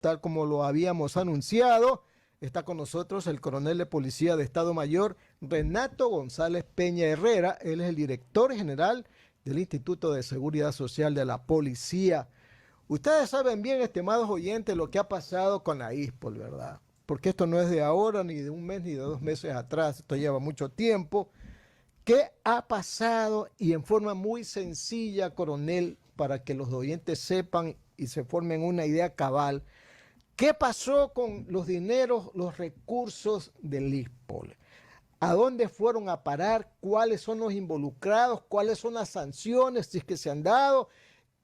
tal como lo habíamos anunciado. Está con nosotros el coronel de Policía de Estado Mayor, Renato González Peña Herrera. Él es el director general del Instituto de Seguridad Social de la Policía. Ustedes saben bien, estimados oyentes, lo que ha pasado con la ISPOL, ¿verdad? Porque esto no es de ahora, ni de un mes, ni de 2 meses atrás. Esto lleva mucho tiempo. ¿Qué ha pasado? Y en forma muy sencilla, coronel, para que los oyentes sepan y se formen una idea cabal. ¿Qué pasó con los dineros, los recursos del ISPOL? ¿A dónde fueron a parar? ¿Cuáles son los involucrados? ¿Cuáles son las sanciones, si es que se han dado?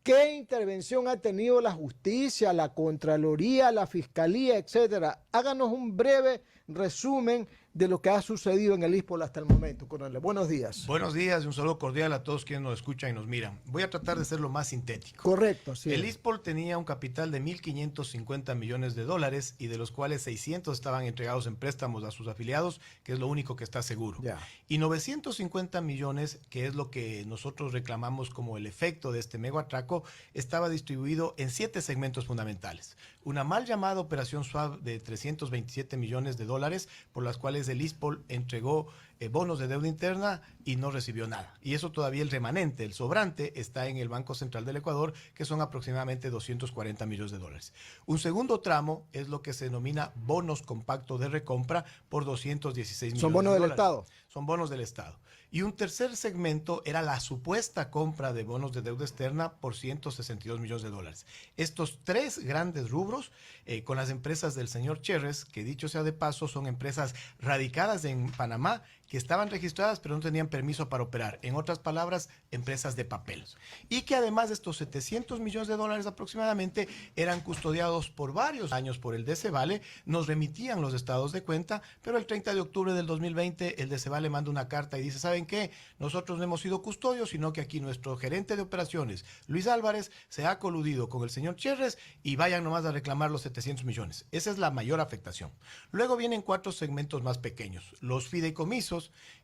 ¿Qué intervención ha tenido la justicia, la Contraloría, la Fiscalía, etcétera? Háganos un breve resumen de lo que ha sucedido en el ISPOL hasta el momento, coronel. Buenos días. Buenos días y un saludo cordial a todos quienes nos escuchan y nos miran. Voy a tratar de ser lo más sintético. Correcto, sí. El ISPOL tenía un capital de 1.550 millones de dólares y de los cuales 600 estaban entregados en préstamos a sus afiliados, que es lo único que está seguro. Ya. Y 950 millones, que es lo que nosotros reclamamos como el efecto de este mega atraco, estaba distribuido en 7 segmentos fundamentales. Una mal llamada operación SWAP de 327 millones de dólares, por las cuales el ISPOL entregó bonos de deuda interna y no recibió nada. Y eso todavía el remanente, el sobrante, está en el Banco Central del Ecuador, que son aproximadamente 240 millones de dólares. Un segundo tramo es lo que se denomina bonos compacto de recompra por 216 millones de dólares. ¿Son bonos del Estado? Son bonos del Estado. Y un tercer segmento era la supuesta compra de bonos de deuda externa por 162 millones de dólares. Estos 3 grandes rubros, con las empresas del señor Cherres, que dicho sea de paso, son empresas radicadas en Panamá, que estaban registradas pero no tenían permiso para operar. En otras palabras, empresas de papel. Y que además de estos 700 millones de dólares aproximadamente eran custodiados por varios años por el DCVALE, nos remitían los estados de cuenta, pero el 30 de octubre del 2020 el DCVALE manda una carta y dice, ¿saben qué? Nosotros no hemos sido custodios, sino que aquí nuestro gerente de operaciones, Luis Álvarez, se ha coludido con el señor Cherres y vayan nomás a reclamar los 700 millones. Esa es la mayor afectación. Luego vienen 4 segmentos más pequeños. Los fideicomisos,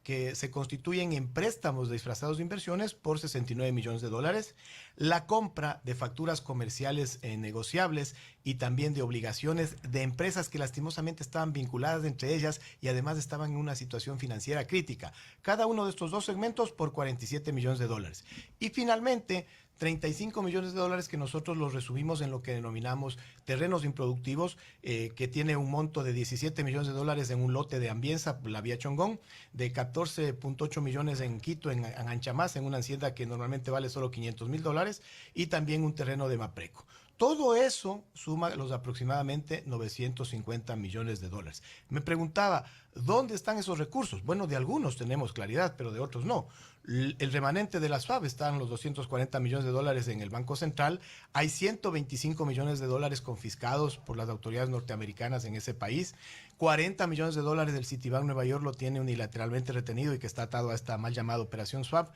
que se constituyen en préstamos disfrazados de inversiones por 69 millones de dólares, la compra de facturas comerciales negociables y también de obligaciones de empresas que lastimosamente estaban vinculadas entre ellas y además estaban en una situación financiera crítica. Cada uno de estos 2 segmentos por 47 millones de dólares. Y finalmente, 35 millones de dólares que nosotros los resumimos en lo que denominamos terrenos improductivos, que tiene un monto de 17 millones de dólares en un lote de Ambienza, la vía Chongón, de 14.8 millones en Quito, en Anchamás, en una hacienda que normalmente vale solo 500 mil dólares, y también un terreno de Mapreco. Todo eso suma los aproximadamente 950 millones de dólares. Me preguntaba, ¿dónde están esos recursos? Bueno, de algunos tenemos claridad, pero de otros no. El remanente de la SWAP están los 240 millones de dólares en el Banco Central. Hay 125 millones de dólares confiscados por las autoridades norteamericanas en ese país. 40 millones de dólares del Citibank Nueva York lo tiene unilateralmente retenido y que está atado a esta mal llamada operación SWAP.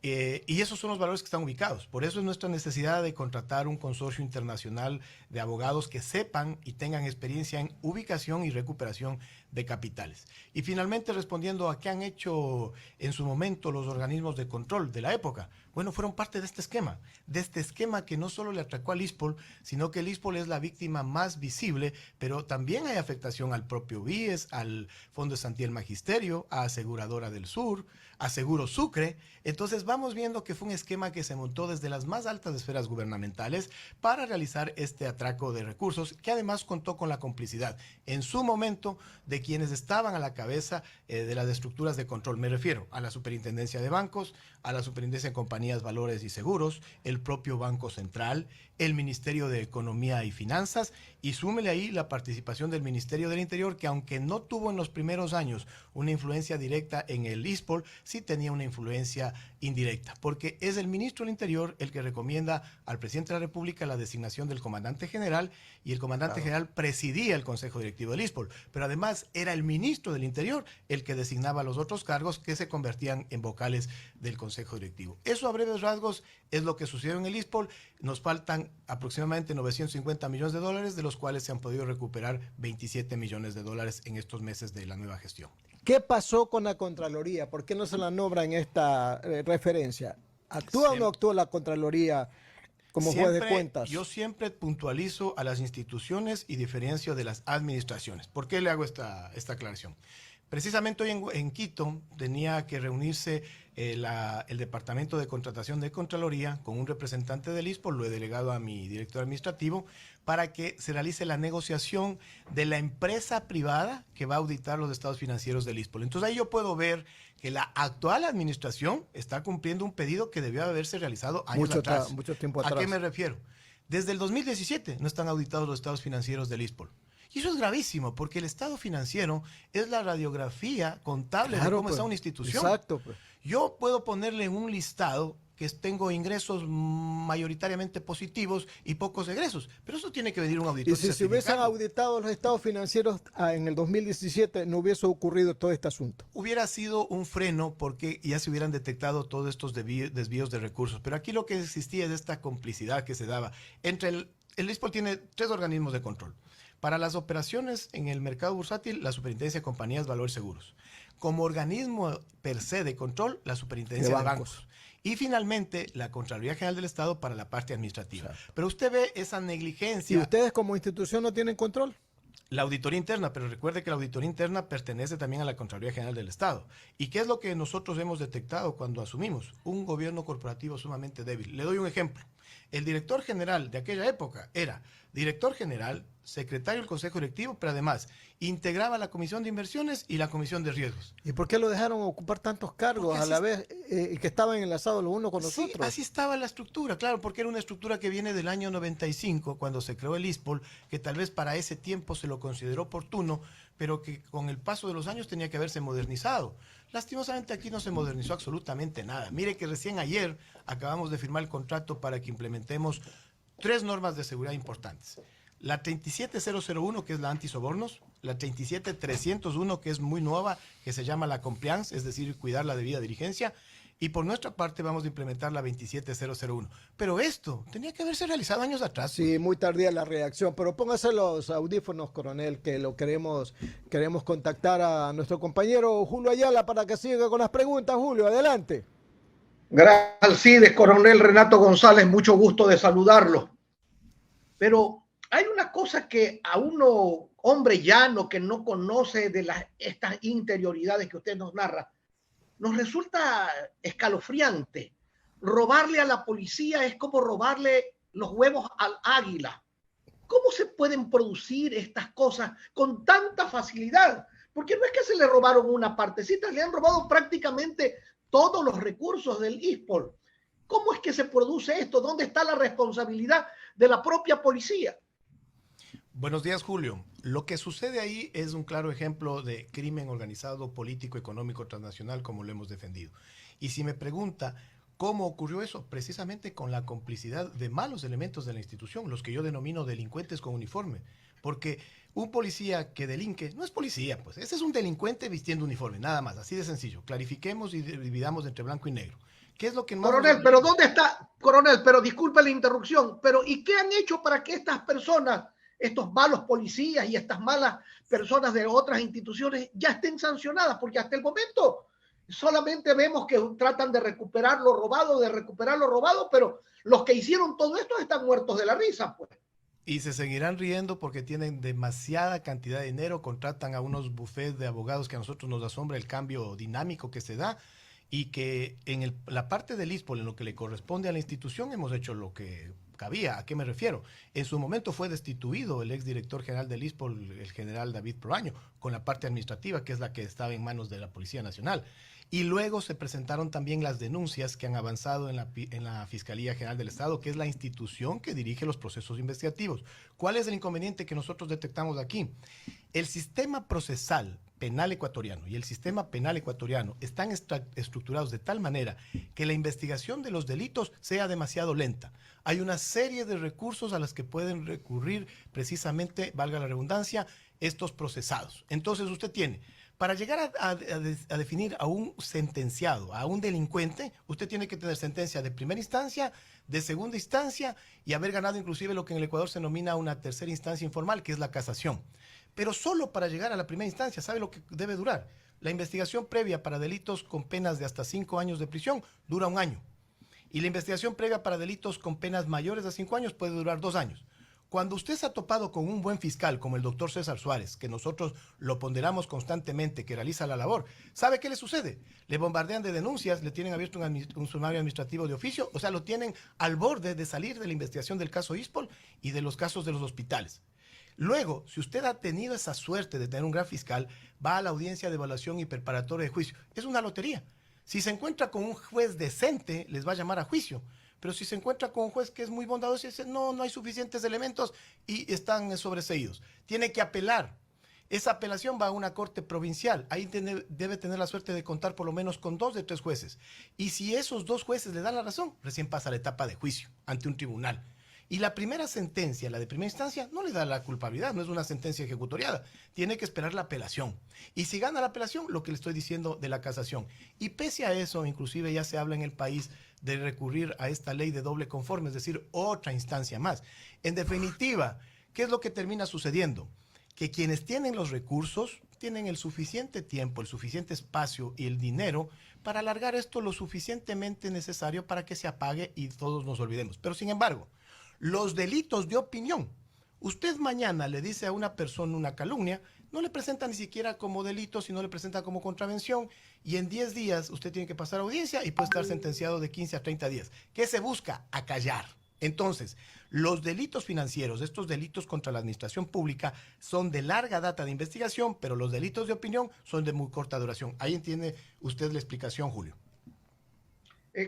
Y esos son los valores que están ubicados. Por eso es nuestra necesidad de contratar un consorcio internacional de abogados que sepan y tengan experiencia en ubicación y recuperación de capitales. Y finalmente, respondiendo a qué han hecho en su momento los organismos de control de la época. Bueno, fueron parte de este esquema que no solo le atracó al ISPOL, sino que el ISPOL es la víctima más visible, pero también hay afectación al propio BIES, al Fondo de Santía del Magisterio, a Aseguradora del Sur, a Seguro Sucre. Entonces vamos viendo que fue un esquema que se montó desde las más altas esferas gubernamentales para realizar este atraco de recursos, que además contó con la complicidad en su momento de quienes estaban a la cabeza de las estructuras de control. Me refiero a la Superintendencia de Bancos, a la Superintendencia de Compañías, Valores y Seguros, el propio Banco Central, el Ministerio de Economía y Finanzas, y súmele ahí la participación del Ministerio del Interior, que aunque no tuvo en los primeros años una influencia directa en el ISPOL, sí tenía una influencia indirecta, porque es el ministro del Interior el que recomienda al presidente de la República la designación del comandante general, y el comandante general presidía el Consejo Directivo del ISPOL, pero además era el ministro del Interior el que designaba los otros cargos que se convertían en vocales del Consejo Directivo. Eso a breves rasgos es lo que sucedió en el ISPOL. Nos faltan aproximadamente 950 millones de dólares, de los cuales se han podido recuperar 27 millones de dólares en estos meses de la nueva gestión. ¿Qué pasó con la Contraloría? ¿Por qué no se la nombra en esta referencia? ¿Actúa o no actúa la Contraloría como juez de cuentas. Yo siempre puntualizo a las instituciones y diferencio de las administraciones. ¿Por qué le hago esta aclaración? Precisamente hoy en Quito tenía que reunirse el Departamento de Contratación de Contraloría con un representante del ISPOL, lo he delegado a mi director administrativo, para que se realice la negociación de la empresa privada que va a auditar los estados financieros del ISPOL. Entonces ahí yo puedo ver que la actual administración está cumpliendo un pedido que debió haberse realizado años atrás. Mucho tiempo atrás. ¿A qué me refiero? Desde el 2017 no están auditados los estados financieros del ISPOL. Y eso es gravísimo, porque el estado financiero es la radiografía contable de cómo está una institución. Exacto. Pues. Yo puedo ponerle en un listado que tengo ingresos mayoritariamente positivos y pocos egresos, pero eso tiene que venir un auditor. Y si se hubiesen auditado los estados financieros en el 2017, no hubiese ocurrido todo este asunto. Hubiera sido un freno porque ya se hubieran detectado todos estos desvíos de recursos. Pero aquí lo que existía es esta complicidad que se daba entre el ISPOL tiene 3 organismos de control. Para las operaciones en el mercado bursátil, la Superintendencia de Compañías, Valores Seguros. Como organismo per se de control, la Superintendencia de Bancos. Y finalmente, la Contraloría General del Estado para la parte administrativa. Exacto. Pero usted ve esa negligencia. ¿Y ustedes como institución no tienen control? La auditoría interna, pero recuerde que la auditoría interna pertenece también a la Contraloría General del Estado. ¿Y qué es lo que nosotros hemos detectado cuando asumimos? Un gobierno corporativo sumamente débil. Le doy un ejemplo. El director general de aquella época era director general, secretario del Consejo Directivo, pero además integraba la Comisión de Inversiones y la Comisión de Riesgos. ¿Y por qué lo dejaron ocupar tantos cargos a la vez que estaban enlazados los unos con los otros? Así estaba la estructura, claro, porque era una estructura que viene del año 95, cuando se creó el ISPOL, que tal vez para ese tiempo se lo consideró oportuno, pero que con el paso de los años tenía que haberse modernizado. Lastimosamente aquí no se modernizó absolutamente nada. Mire que recién ayer acabamos de firmar el contrato para que implementemos 3 normas de seguridad importantes. La 37001, que es la antisobornos, la 37301, que es muy nueva, que se llama la compliance, es decir, cuidar la debida diligencia, y por nuestra parte vamos a implementar la 27001. Pero esto tenía que haberse realizado años atrás. Sí, muy tardía la reacción, pero póngase los audífonos, coronel, que lo queremos contactar a nuestro compañero Julio Ayala para que siga con las preguntas. Julio, adelante. Gracias, Alcides, coronel Renato González, mucho gusto de saludarlo. Pero hay una cosa que a uno, hombre llano, que no conoce de estas interioridades que usted nos narra, nos resulta escalofriante. Robarle a la policía es como robarle los huevos al águila. ¿Cómo se pueden producir estas cosas con tanta facilidad? Porque no es que se le robaron una partecita, le han robado prácticamente todos los recursos del ISPOL. ¿Cómo es que se produce esto? ¿Dónde está la responsabilidad de la propia policía? Buenos días, Julio. Lo que sucede ahí es un claro ejemplo de crimen organizado, político, económico, transnacional, como lo hemos defendido. Y si me pregunta cómo ocurrió eso, precisamente con la complicidad de malos elementos de la institución, los que yo denomino delincuentes con uniforme. Porque un policía que delinque no es policía, pues ese es un delincuente vistiendo uniforme, nada más, así de sencillo. Clarifiquemos y dividamos entre blanco y negro. ¿Qué es lo que más... Coronel, pero ¿dónde está? Coronel, pero disculpe la interrupción, pero ¿y qué han hecho para que estas personas, estos malos policías y estas malas personas de otras instituciones ya estén sancionadas? Porque hasta el momento solamente vemos que tratan de recuperar lo robado, pero los que hicieron todo esto están muertos de la risa, pues. Y se seguirán riendo porque tienen demasiada cantidad de dinero, contratan a unos bufetes de abogados que a nosotros nos asombra el cambio dinámico que se da, y que en la parte del ISPOL, en lo que le corresponde a la institución, hemos hecho lo que cabía. ¿A qué me refiero? En su momento fue destituido el exdirector general del ISPOL, el general David Proaño, con la parte administrativa, que es la que estaba en manos de la Policía Nacional. Y luego se presentaron también las denuncias que han avanzado en la Fiscalía General del Estado, que es la institución que dirige los procesos investigativos. ¿Cuál es el inconveniente que nosotros detectamos aquí? El sistema procesal penal ecuatoriano y el sistema penal ecuatoriano están estructurados de tal manera que la investigación de los delitos sea demasiado lenta. Hay una serie de recursos a los que pueden recurrir precisamente, valga la redundancia, estos procesados. Entonces usted tiene, para llegar a definir a un sentenciado, a un delincuente, usted tiene que tener sentencia de primera instancia, de segunda instancia y haber ganado inclusive lo que en el Ecuador se denomina una tercera instancia informal, que es la casación. Pero solo para llegar a la primera instancia, ¿sabe lo que debe durar? La investigación previa para delitos con penas de hasta 5 años de prisión dura 1 año. Y la investigación previa para delitos con penas mayores a 5 años puede durar 2 años. Cuando usted se ha topado con un buen fiscal como el doctor César Suárez, que nosotros lo ponderamos constantemente, que realiza la labor, ¿sabe qué le sucede? Le bombardean de denuncias, le tienen abierto un sumario administrativo de oficio, o sea, lo tienen al borde de salir de la investigación del caso ISPOL y de los casos de los hospitales. Luego, si usted ha tenido esa suerte de tener un gran fiscal, va a la audiencia de evaluación y preparatoria de juicio. Es una lotería. Si se encuentra con un juez decente, les va a llamar a juicio. Pero si se encuentra con un juez que es muy bondadoso y dice, no, no hay suficientes elementos y están sobreseídos. Tiene que apelar. Esa apelación va a una corte provincial. Ahí debe tener la suerte de contar por lo menos con 2 de 3 jueces. Y si esos 2 jueces le dan la razón, recién pasa la etapa de juicio ante un tribunal. Y la primera sentencia, la de primera instancia, no le da la culpabilidad, no es una sentencia ejecutoriada. Tiene que esperar la apelación. Y si gana la apelación, lo que le estoy diciendo de la casación. Y pese a eso, inclusive ya se habla en el país de recurrir a esta ley de doble conforme, es decir, otra instancia más. En definitiva, ¿qué es lo que termina sucediendo? Que quienes tienen los recursos tienen el suficiente tiempo, el suficiente espacio y el dinero para alargar esto lo suficientemente necesario para que se apague y todos nos olvidemos. Pero sin embargo, los delitos de opinión, usted mañana le dice a una persona una calumnia, no le presenta ni siquiera como delito, sino le presenta como contravención y en 10 días usted tiene que pasar audiencia y puede estar sentenciado de 15 a 30 días. ¿Qué se busca? Acallar. Entonces, los delitos financieros, estos delitos contra la administración pública, son de larga data de investigación, pero los delitos de opinión son de muy corta duración. Ahí entiende usted la explicación, Julio.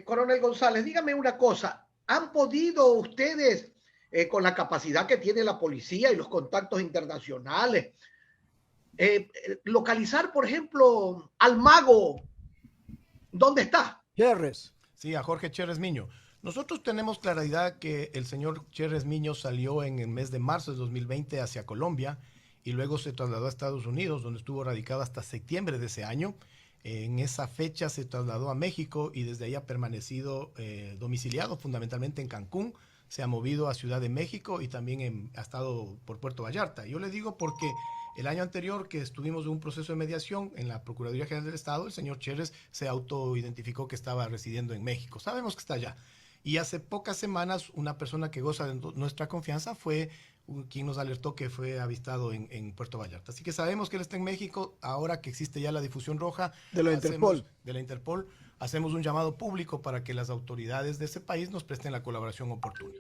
Coronel González, dígame una cosa. ¿Han podido ustedes, con la capacidad que tiene la policía y los contactos internacionales, localizar, por ejemplo, al mago? ¿Dónde está? Cherres. Sí, a Jorge Cherres Miño. Nosotros tenemos claridad que el señor Cherres Miño salió en el mes de marzo de 2020 hacia Colombia y luego se trasladó a Estados Unidos, donde estuvo radicado hasta septiembre de ese año. En esa fecha se trasladó a México y desde ahí ha permanecido domiciliado fundamentalmente en Cancún. Se ha movido a Ciudad de México y también ha estado por Puerto Vallarta. Yo le digo porque el año anterior que estuvimos en un proceso de mediación en la Procuraduría General del Estado, el señor Cherres se autoidentificó que estaba residiendo en México. Sabemos que está allá. Y hace pocas semanas una persona que goza de nuestra confianza fue quien nos alertó que fue avistado en Puerto Vallarta. Así que sabemos que él está en México, ahora que existe ya la difusión roja de la Interpol, hacemos un llamado público para que las autoridades de ese país nos presten la colaboración oportuna.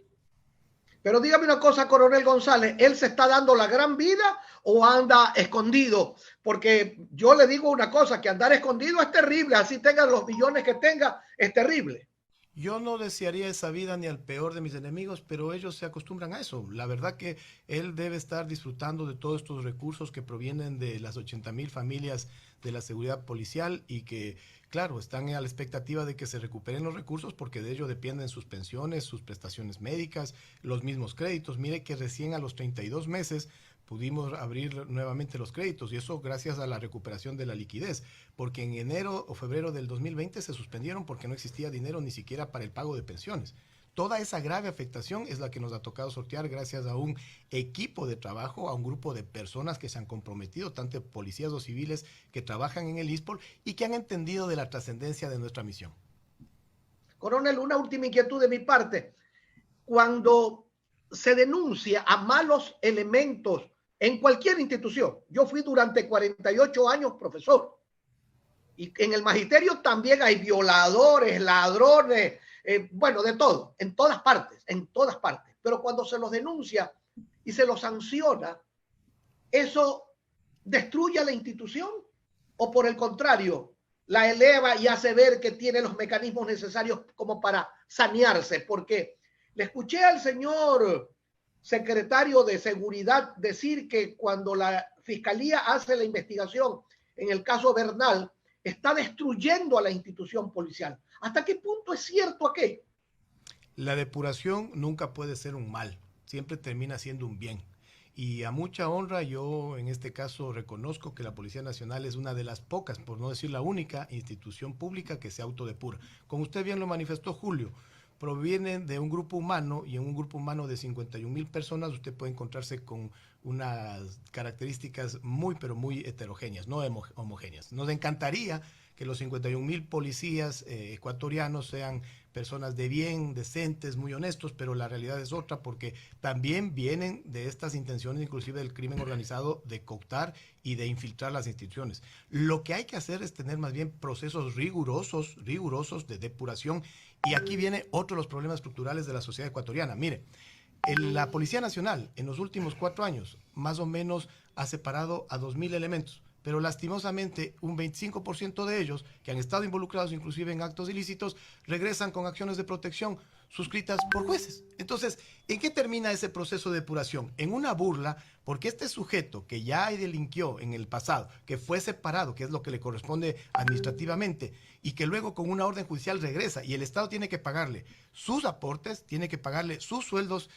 Pero dígame una cosa, Coronel González, ¿él se está dando la gran vida o anda escondido? Porque yo le digo una cosa, que andar escondido es terrible, así tenga los millones que tenga, es terrible. Yo no desearía esa vida ni al peor de mis enemigos, pero ellos se acostumbran a eso. La verdad que él debe estar disfrutando de todos estos recursos que provienen de las 80,000 familias de la seguridad policial y que, claro, están a la expectativa de que se recuperen los recursos porque de ello dependen sus pensiones, sus prestaciones médicas, los mismos créditos. Mire que recién a los 32 meses pudimos abrir nuevamente los créditos y eso gracias a la recuperación de la liquidez, porque en enero o febrero del 2020 se suspendieron porque no existía dinero ni siquiera para el pago de pensiones. Toda esa grave afectación es la que nos ha tocado sortear gracias a un equipo de trabajo, a un grupo de personas que se han comprometido, tanto policías o civiles que trabajan en el ISPOL y que han entendido de la trascendencia de nuestra misión. Coronel, una última inquietud de mi parte. Cuando se denuncia a malos elementos en cualquier institución, yo fui durante 48 años profesor, y en el magisterio también hay violadores, ladrones, bueno, de todo, en todas partes, pero cuando se los denuncia y se los sanciona, ¿eso destruye a la institución o por el contrario, la eleva y hace ver que tiene los mecanismos necesarios como para sanearse? Porque le escuché al señor secretario de Seguridad decir que cuando la Fiscalía hace la investigación en el caso Bernal, está destruyendo a la institución policial. ¿Hasta qué punto es cierto aquello? La depuración nunca puede ser un mal, siempre termina siendo un bien. Y a mucha honra yo en este caso reconozco que la Policía Nacional es una de las pocas, por no decir la única, institución pública que se autodepura. Como usted bien lo manifestó, Julio, provienen de un grupo humano y en un grupo humano de 51,000 personas usted puede encontrarse con unas características muy pero muy heterogéneas, no homogéneas. Nos encantaría que los 51,000 policías ecuatorianos sean personas de bien, decentes, muy honestos, pero la realidad es otra porque también vienen de estas intenciones, inclusive del crimen organizado, de cooptar y de infiltrar las instituciones. Lo que hay que hacer es tener más bien procesos rigurosos de depuración, y aquí viene otro de los problemas estructurales de la sociedad ecuatoriana. Mire, la Policía Nacional en los últimos 4 años más o menos ha separado a 2.000 elementos, pero lastimosamente un 25% de ellos, que han estado involucrados inclusive en actos ilícitos, regresan con acciones de protección suscritas por jueces. Entonces, ¿en qué termina ese proceso de depuración? En una burla, porque este sujeto que ya delinquió en el pasado, que fue separado, que es lo que le corresponde administrativamente, y que luego con una orden judicial regresa, y el Estado tiene que pagarle sus aportes, tiene que pagarle sus sueldos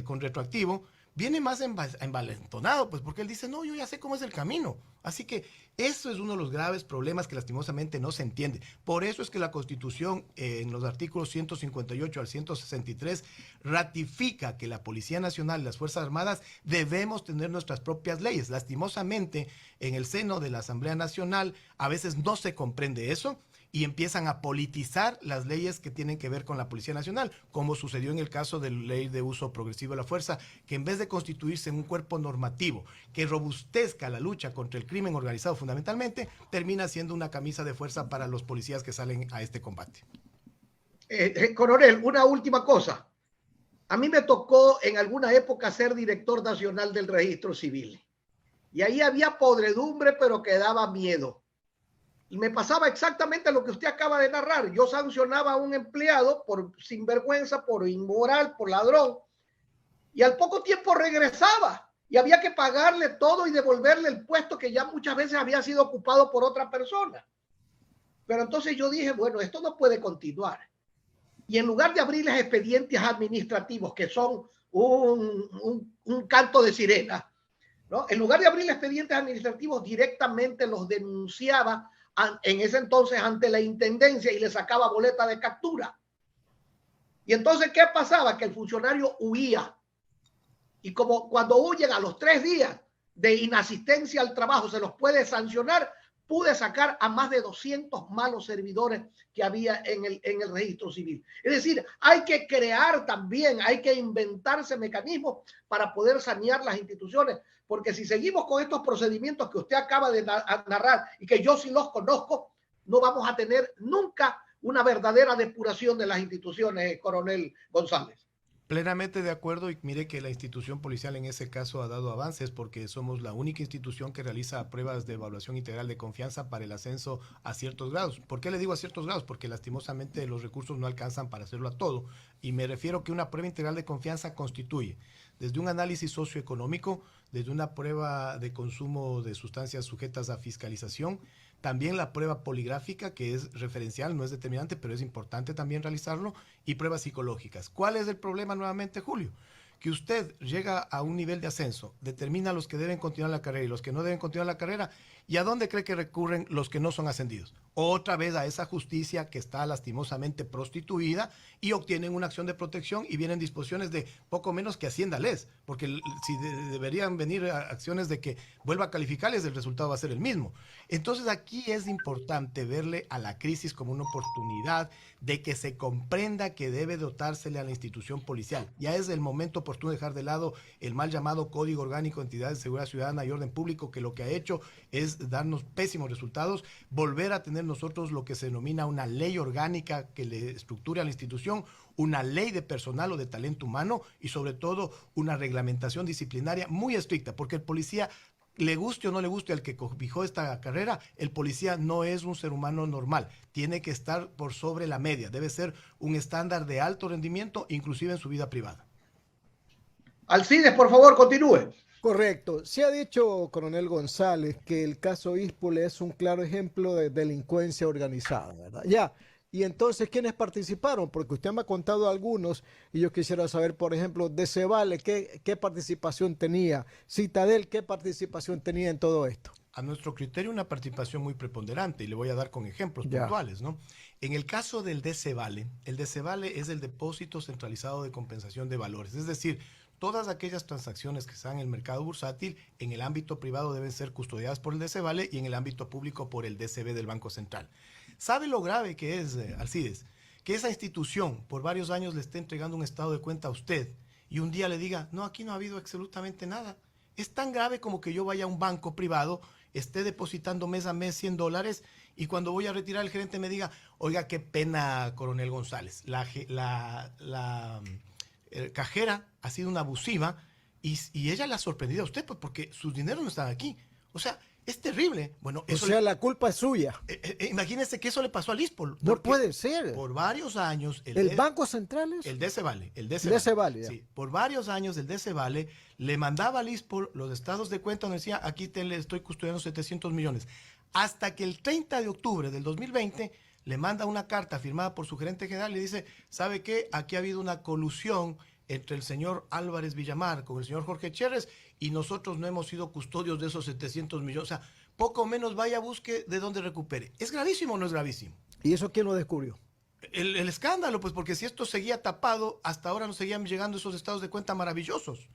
con retroactivo, viene más envalentonado, pues porque él dice, no, yo ya sé cómo es el camino. Así que eso es uno de los graves problemas que lastimosamente no se entiende. Por eso es que la Constitución, en los artículos 158 al 163, ratifica que la Policía Nacional y las Fuerzas Armadas debemos tener nuestras propias leyes. Lastimosamente, en el seno de la Asamblea Nacional, a veces no se comprende eso, y empiezan a politizar las leyes que tienen que ver con la Policía Nacional, como sucedió en el caso de la Ley de Uso Progresivo de la Fuerza, que en vez de constituirse en un cuerpo normativo que robustezca la lucha contra el crimen organizado fundamentalmente, termina siendo una camisa de fuerza para los policías que salen a este combate. Coronel, una última cosa. A mí me tocó en alguna época ser director nacional del registro civil, y ahí había podredumbre, pero que daba miedo. Y me pasaba exactamente lo que usted acaba de narrar. Yo sancionaba a un empleado por sinvergüenza, por inmoral, por ladrón, y al poco tiempo regresaba y había que pagarle todo y devolverle el puesto que ya muchas veces había sido ocupado por otra persona. Pero entonces yo dije, bueno, esto no puede continuar. Y en lugar de abrirles expedientes administrativos, que son un canto de sirena, ¿no? En lugar de abrirles expedientes administrativos, directamente los denunciaba en ese entonces ante la intendencia y le sacaba boleta de captura. Y entonces, ¿qué pasaba? Que el funcionario huía. Y como cuando huyen a los 3 días de inasistencia al trabajo se los puede sancionar, pude sacar a más de 200 malos servidores que había en el registro civil. Es decir, hay que crear también, hay que inventarse mecanismos para poder sanear las instituciones, porque si seguimos con estos procedimientos que usted acaba de narrar y que yo sí los conozco, no vamos a tener nunca una verdadera depuración de las instituciones, coronel González. Plenamente de acuerdo, y mire que la institución policial en ese caso ha dado avances porque somos la única institución que realiza pruebas de evaluación integral de confianza para el ascenso a ciertos grados. ¿Por qué le digo a ciertos grados? Porque lastimosamente los recursos no alcanzan para hacerlo a todo, y me refiero que una prueba integral de confianza constituye desde un análisis socioeconómico, desde una prueba de consumo de sustancias sujetas a fiscalización, también la prueba poligráfica, que es referencial, no es determinante, pero es importante también realizarlo, y pruebas psicológicas. ¿Cuál es el problema nuevamente, Julio? Que usted llega a un nivel de ascenso, determina los que deben continuar la carrera y los que no deben continuar la carrera, ¿y a dónde cree que recurren los que no son ascendidos? Otra vez a esa justicia que está lastimosamente prostituida, y obtienen una acción de protección y vienen disposiciones de poco menos que haciéndales, porque si deberían venir acciones de que vuelva a calificarles, el resultado va a ser el mismo. Entonces aquí es importante verle a la crisis como una oportunidad de que se comprenda que debe dotársele a la institución policial. Ya es el momento oportuno de dejar de lado el mal llamado Código Orgánico de Entidades de Seguridad Ciudadana y Orden Público, que lo que ha hecho es darnos pésimos resultados, volver a tener nosotros lo que se denomina una ley orgánica que le estructure a la institución, una ley de personal o de talento humano, y sobre todo una reglamentación disciplinaria muy estricta, porque el policía, le guste o no le guste al que cobijó esta carrera, el policía no es un ser humano normal, tiene que estar por sobre la media, debe ser un estándar de alto rendimiento, inclusive en su vida privada. Alcides, por favor, continúe. Correcto. Se ha dicho, coronel González, que el caso Ispule es un claro ejemplo de delincuencia organizada, ¿verdad? Ya. Y entonces, ¿quiénes participaron? Porque usted me ha contado algunos y yo quisiera saber, por ejemplo, de Cevale, ¿qué participación tenía? Citadel, ¿qué participación tenía en todo esto? A nuestro criterio, una participación muy preponderante, y le voy a dar con ejemplos puntuales, ¿no? En el caso del DCVALE, el DCVALE es el Depósito Centralizado de Compensación de Valores, es decir, todas aquellas transacciones que están en el mercado bursátil, en el ámbito privado deben ser custodiadas por el DCVALE y en el ámbito público por el DCB del Banco Central. ¿Sabe lo grave que es, Alcides? que esa institución por varios años le esté entregando un estado de cuenta a usted y un día le diga, no, aquí no ha habido absolutamente nada. Es tan grave como que yo vaya a un banco privado, esté depositando mes a mes $100 y cuando voy a retirar el gerente me diga, oiga, qué pena, coronel González, la cajera ha sido una abusiva y ella la ha sorprendido a usted pues, porque sus dineros no están aquí. O sea, es terrible. Bueno, O sea, la culpa es suya. Imagínese que eso le pasó al ISPOL. No puede ser. Por varios años... ¿El Banco Central es? El DC Vale. El DC Vale, ya. Sí, por varios años el DC Vale le mandaba al ISPOL los estados de cuenta donde decía, aquí le estoy custodiando 700 millones. Hasta que el 30 de octubre del 2020 le manda una carta firmada por su gerente general y le dice, ¿sabe qué? Aquí ha habido una colusión entre el señor Álvarez Villamar con el señor Jorge Cherres y nosotros no hemos sido custodios de esos 700 millones. O sea, poco menos vaya, busque de dónde recupere. ¿Es gravísimo o no es gravísimo? ¿Y eso quién lo descubrió? El escándalo, pues porque si esto seguía tapado, hasta ahora nos seguían llegando esos estados de cuenta maravillosos.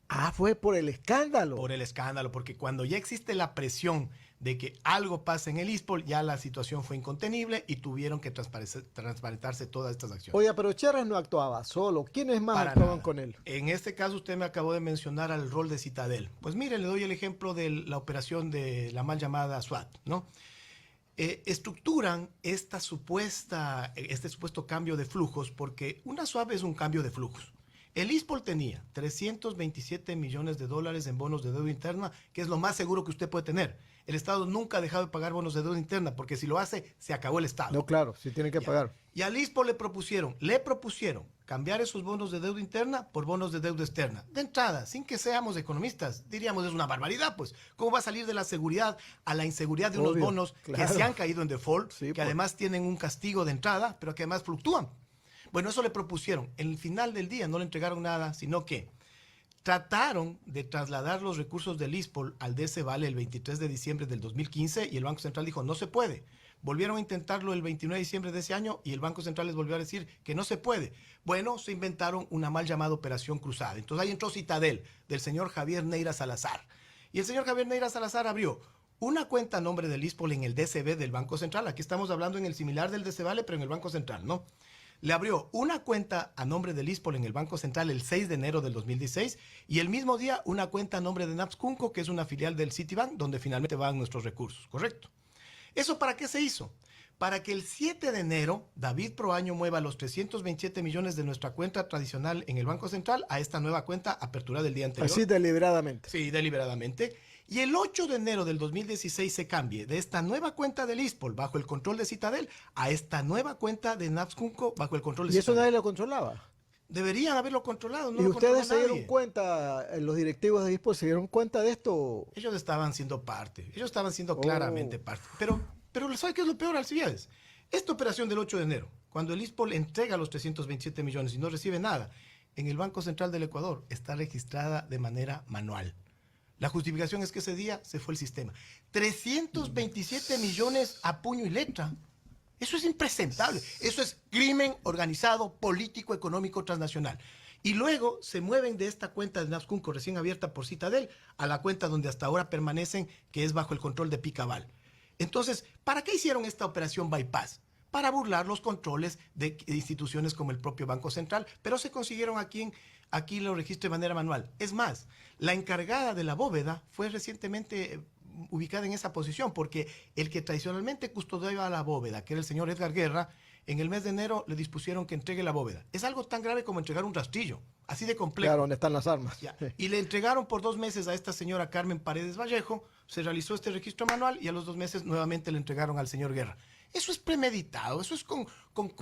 Ah, fue por el escándalo. Por el escándalo, porque cuando ya existe la presión de que algo pasa en el ISPOL, ya la situación fue incontenible y tuvieron que transparentarse todas estas acciones. Oye, pero Cherres no actuaba solo. ¿Quiénes más Para actuaban nada. con él? En este caso usted me acabó de mencionar al rol de Citadel. Pues mire, le doy el ejemplo de la operación de la mal llamada SWAT, ¿no? Estructuran este supuesto cambio de flujos porque una SWAT es un cambio de flujos. El ISPOL tenía 327 millones de dólares en bonos de deuda interna, que es lo más seguro que usted puede tener. El Estado nunca ha dejado de pagar bonos de deuda interna, porque si lo hace, se acabó el Estado. No, claro, sí tiene que pagar. Y al ISPOL le propusieron cambiar esos bonos de deuda interna por bonos de deuda externa. De entrada, sin que seamos economistas, diríamos es una barbaridad, pues. ¿Cómo va a salir de la seguridad a la inseguridad de unos Obvio, bonos claro. que se han caído en default, Sí, que pues. además tienen un castigo de entrada, pero que además fluctúan? Bueno, eso le propusieron. En el final del día no le entregaron nada, sino que trataron de trasladar los recursos del ISPOL al DC Vale el 23 de diciembre del 2015 y el Banco Central dijo, no se puede. Volvieron a intentarlo el 29 de diciembre de ese año y el Banco Central les volvió a decir que no se puede. Bueno, se inventaron una mal llamada Operación Cruzada. Entonces ahí entró Citadel, del señor Javier Neira Salazar. Y el señor Javier Neira Salazar abrió una cuenta a nombre del ISPOL en el DCB del Banco Central. Aquí estamos hablando en el similar del DC Vale, pero en el Banco Central, ¿no? Le abrió una cuenta a nombre del ISPOL en el Banco Central el 6 de enero del 2016 y el mismo día una cuenta a nombre de Napscunco, que es una filial del Citibank, donde finalmente van nuestros recursos, ¿correcto? ¿Eso para qué se hizo? Para que el 7 de enero David Proaño mueva los 327 millones de nuestra cuenta tradicional en el Banco Central a esta nueva cuenta apertura del día anterior. Así deliberadamente. Sí, deliberadamente. Y el 8 de enero del 2016 se cambie de esta nueva cuenta del ISPOL bajo el control de Citadel a esta nueva cuenta de Napscunco bajo el control de Y eso Citadel. nadie lo controlaba. Deberían haberlo controlado, no ¿Y lo ustedes controla se dieron nadie. cuenta, los directivos de ISPO se dieron cuenta de esto? Ellos estaban siendo parte, ellos estaban siendo Oh. claramente parte. Pero ¿sabe qué es lo peor, Alcibiades? Esta operación del 8 de enero, cuando el ISPOL entrega los 327 millones y no recibe nada, en el Banco Central del Ecuador está registrada de manera manual. La justificación es que ese día se fue el sistema. 327 millones a puño y letra. Eso es impresentable. Eso es crimen organizado, político, económico, transnacional. Y luego se mueven de esta cuenta de Napscunco recién abierta por Citadel a la cuenta donde hasta ahora permanecen, que es bajo el control de Picaval. Entonces, ¿para qué hicieron esta operación bypass? Para burlar los controles de instituciones como el propio Banco Central, pero se consiguieron aquí lo registro de manera manual. Es más, la encargada de la bóveda fue recientemente ubicada en esa posición, porque el que tradicionalmente custodiaba la bóveda, que era el señor Edgar Guerra, en el mes de enero le dispusieron que entregue la bóveda. Es algo tan grave como entregar un rastrillo, así de complejo. Claro, donde están las armas. Ya. Y le entregaron por 2 meses a esta señora Carmen Paredes Vallejo, se realizó este registro manual y a los 2 meses nuevamente le entregaron al señor Guerra. Eso es premeditado, eso es con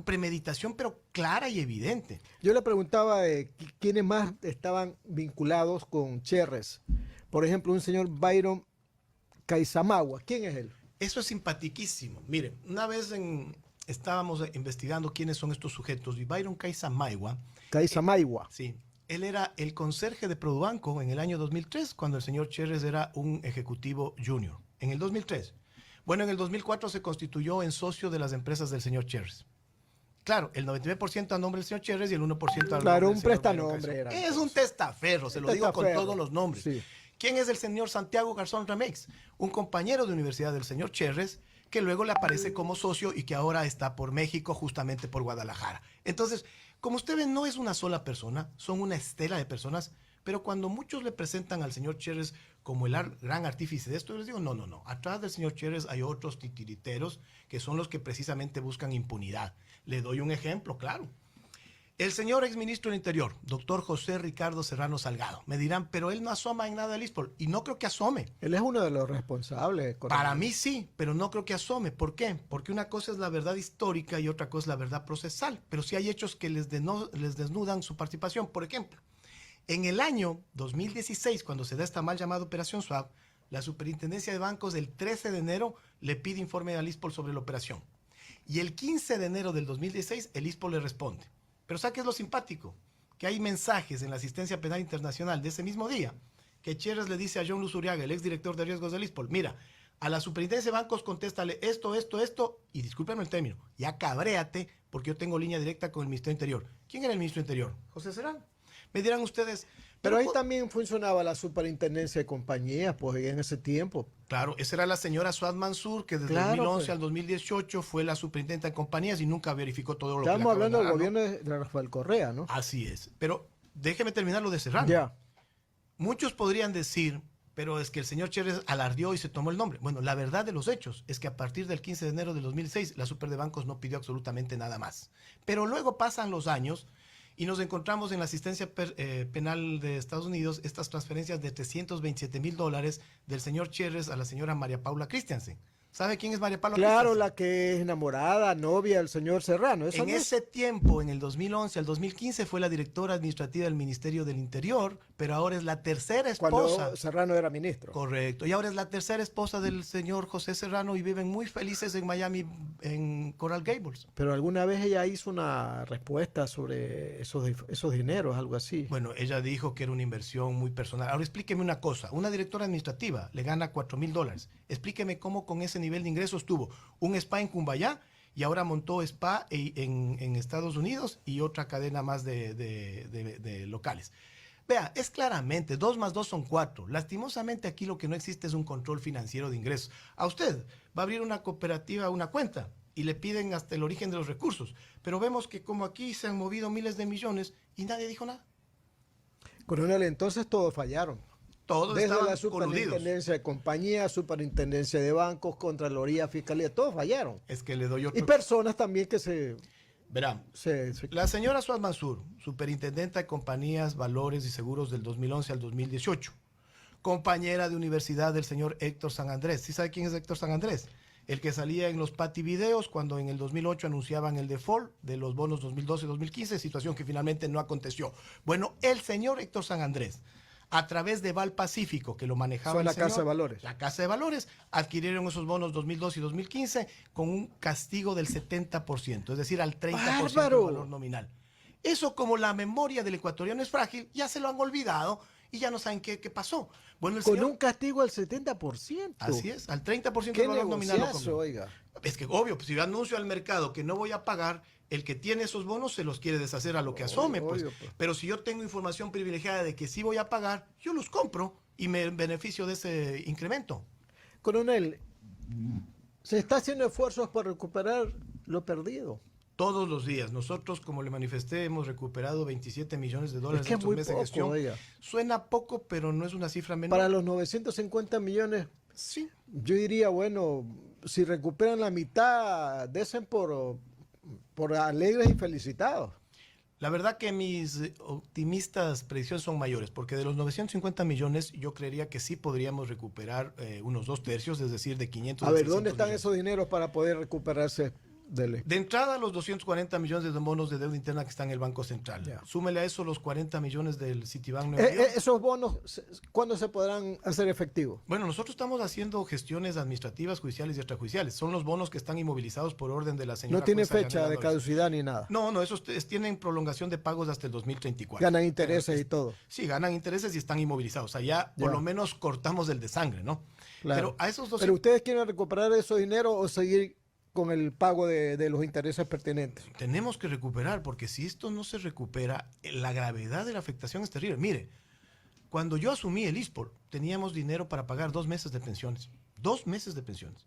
premeditación, pero clara y evidente. Yo le preguntaba quiénes más estaban vinculados con Cherres. Por ejemplo, un señor Byron Caizamagua. ¿Quién es él? Eso es simpatiquísimo. Mire, una vez estábamos investigando quiénes son estos sujetos y Byron Caizamagua. Caizamagua. Sí, él era el conserje de Produbanco en el año 2003, cuando el señor Cherres era un ejecutivo junior. En el 2003. Bueno, en el 2004 se constituyó en socio de las empresas del señor Cherres. Claro, el 99% a nombre del señor Cherres y el 1% al nombre Claro, del un señor prestanombre Byron era, Caizamagua. Es un entonces. testaferro, se Un lo digo con testaferro. todos los nombres. Sí. ¿Quién es el señor Santiago Garzón Rameix? Un compañero de universidad del señor Cherres, que luego le aparece como socio y que ahora está por México, justamente por Guadalajara. Entonces, como usted ve, no es una sola persona, son una estela de personas, pero cuando muchos le presentan al señor Chérez como el gran artífice de esto, yo les digo, no, no, no. Atrás del señor Chérez hay otros titiriteros que son los que precisamente buscan impunidad. Le doy un ejemplo, claro. El señor exministro del Interior, doctor José Ricardo Serrano Salgado. Me dirán, pero él no asoma en nada del ISPOL. Y no creo que asome. Él es uno de los responsables. Para mí sí, pero no creo que asome. ¿Por qué? Porque una cosa es la verdad histórica y otra cosa es la verdad procesal. Pero sí hay hechos que les desnudan su participación. Por ejemplo, en el año 2016, cuando se da esta mal llamada Operación SWAP, la Superintendencia de Bancos el 13 de enero le pide informe al ISPOL sobre la operación. Y el 15 de enero del 2016, el ISPOL le responde. Pero ¿sabe qué es lo simpático? Que hay mensajes en la asistencia penal internacional de ese mismo día que Chérez le dice a John Luz Uriaga, el exdirector de riesgos del ISPOL, mira, a la Superintendencia de Bancos contéstale esto, y discúlpenme el término, ya cabréate porque yo tengo línea directa con el Ministerio del Interior. ¿Quién era el Ministro del Interior? José Serrano. Me dirán ustedes... Pero ahí también funcionaba la Superintendencia de Compañías, pues en ese tiempo. Claro, esa era la señora Suad Mansur, que desde 2011 al 2018 fue la superintendente de compañías y nunca verificó todo lo que Estamos hablando del gobierno de Rafael Correa, ¿no? Así es. Pero déjeme terminar lo de Serrano. Ya. Muchos podrían decir, pero es que el señor Chérez alardeó y se tomó el nombre. Bueno, la verdad de los hechos es que a partir del 15 de enero del 2006, la Super de Bancos no pidió absolutamente nada más. Pero luego pasan los años y nos encontramos en la asistencia penal de Estados Unidos estas transferencias de $327,000 del señor Chérez a la señora María Paula Christiansen. ¿Sabe quién es María Paula Claro, Christiansen? la que es enamorada, novia del señor Serrano. En ese tiempo, en el 2011 al 2015, fue la directora administrativa del Ministerio del Interior, pero ahora es la tercera esposa. Cuando Serrano era ministro. Correcto. Y ahora es la tercera esposa del señor José Serrano y viven muy felices en Miami, en Coral Gables. Pero alguna vez ella hizo una respuesta sobre esos dineros, algo así. Bueno, ella dijo que era una inversión muy personal. Ahora explíqueme una cosa. Una directora administrativa le gana $4,000. Explíqueme cómo con ese nivel de ingresos tuvo un spa en Cumbayá y ahora montó spa en Estados Unidos y otra cadena más de locales. Vea, es claramente 2 más 2 son 4. Lastimosamente aquí lo que no existe es un control financiero de ingresos. A usted va a abrir una cooperativa, una cuenta, y le piden hasta el origen de los recursos. Pero vemos que como aquí se han movido miles de millones y nadie dijo nada. Coronel, entonces todos fallaron. Todos Desde estaban la Superintendencia de Compañías, Superintendencia de Bancos, Contraloría, Fiscalía, todos fallaron. Es que le doy otro... Y personas también que Verán, la señora Suad Mansur, superintendenta de compañías, valores y seguros del 2011 al 2018, compañera de universidad del señor Héctor San Andrés. ¿Sí sabe quién es Héctor San Andrés? El que salía en los Pati Videos cuando en el 2008 anunciaban el default de los bonos 2012-2015, situación que finalmente no aconteció. Bueno, el señor Héctor San Andrés, a través de Val Pacífico, que lo manejaba la Casa de Valores. La Casa de Valores, adquirieron esos bonos 2012 y 2015 con un castigo del 70%, es decir, al 30% del valor nominal. Eso, como la memoria del ecuatoriano es frágil, ya se lo han olvidado y ya no saben qué pasó. Bueno, con un castigo al 70%. Así es, al 30% del valor nominal. Oiga. Es que obvio, pues, si yo anuncio al mercado que no voy a pagar, el que tiene esos bonos se los quiere deshacer a lo que asome. Pues. Pero si yo tengo información privilegiada de que sí voy a pagar, yo los compro y me beneficio de ese incremento. Coronel, ¿se está haciendo esfuerzos para recuperar lo perdido? Todos los días. Nosotros, como le manifesté, hemos recuperado $27 millones en estos meses de gestión. Oiga. Suena poco, pero no es una cifra menor. Para los 950 millones, sí. Yo diría, bueno, si recuperan la mitad, desen por alegres y felicitados. La verdad que mis optimistas predicciones son mayores, porque de los 950 millones yo creería que sí podríamos recuperar unos 2/3, es decir, de 500 a ver, ¿dónde están esos dineros para poder recuperarse? De entrada, los 240 millones de bonos de deuda interna que están en el Banco Central. Ya. Súmele a eso los 40 millones del Citibank Nueva York. ¿Esos bonos cuándo se podrán hacer efectivos? Bueno, nosotros estamos haciendo gestiones administrativas, judiciales y extrajudiciales. Son los bonos que están inmovilizados por orden de la señora. No tiene fecha de caducidad ni nada. No, esos tienen prolongación de pagos hasta el 2034. Ganan intereses y todo. Sí, ganan intereses y están inmovilizados. Allá por lo menos cortamos el de sangre, ¿no? Claro. Pero a esos dos... ¿Pero ustedes quieren recuperar esos dinero o seguir con el pago de los intereses pertinentes? Tenemos que recuperar, porque si esto no se recupera, la gravedad de la afectación es terrible. Mire, cuando yo asumí el ISPOL, teníamos dinero para pagar 2 meses de pensiones. 2 meses de pensiones.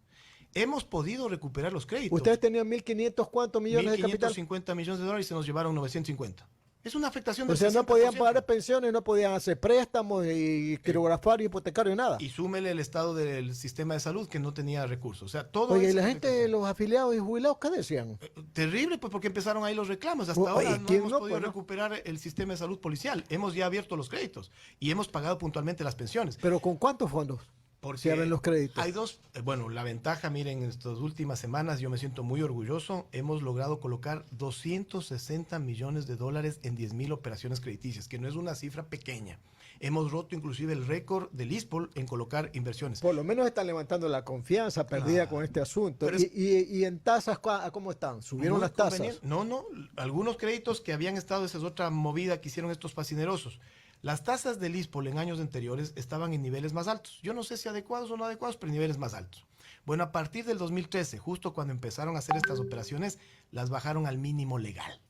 hemos podido recuperar los créditos. Ustedes tenían 1.500 ¿cuántos millones de capital? 1.550 millones de dólares y se nos llevaron 950. Es una afectación O del sea, no 60%. podían pagar pensiones, no podían hacer préstamos y quirografar y hipotecario, nada. Y súmele el estado del sistema de salud que no tenía recursos. O sea, todo Oye, y eso la es gente, afectación. los afiliados y jubilados, ¿qué decían? Terrible, pues porque empezaron ahí los reclamos. Hasta Oye, ahora no ¿quién hemos no, podido pues, no? recuperar el sistema de salud policial. Hemos ya abierto los créditos y hemos pagado puntualmente las pensiones. ¿Pero con cuántos fondos? Porque Se abren los créditos. hay dos, bueno, la ventaja, miren, en estas últimas semanas yo me siento muy orgulloso. Hemos logrado colocar 260 millones de dólares en 10,000 operaciones crediticias, que no es una cifra pequeña. Hemos roto inclusive el récord del ISPOL en colocar inversiones. Por lo menos están levantando la confianza perdida con este asunto. Pero Y en tasas, ¿cómo están? ¿Subieron Muy las tasas? conveniente. No, algunos créditos que habían estado, esa es otra movida que hicieron estos fascinerosos. Las tasas del ISPOL en años anteriores estaban en niveles más altos. Yo no sé si adecuados o no adecuados, pero en niveles más altos. Bueno, a partir del 2013, justo cuando empezaron a hacer estas operaciones, las bajaron al mínimo legal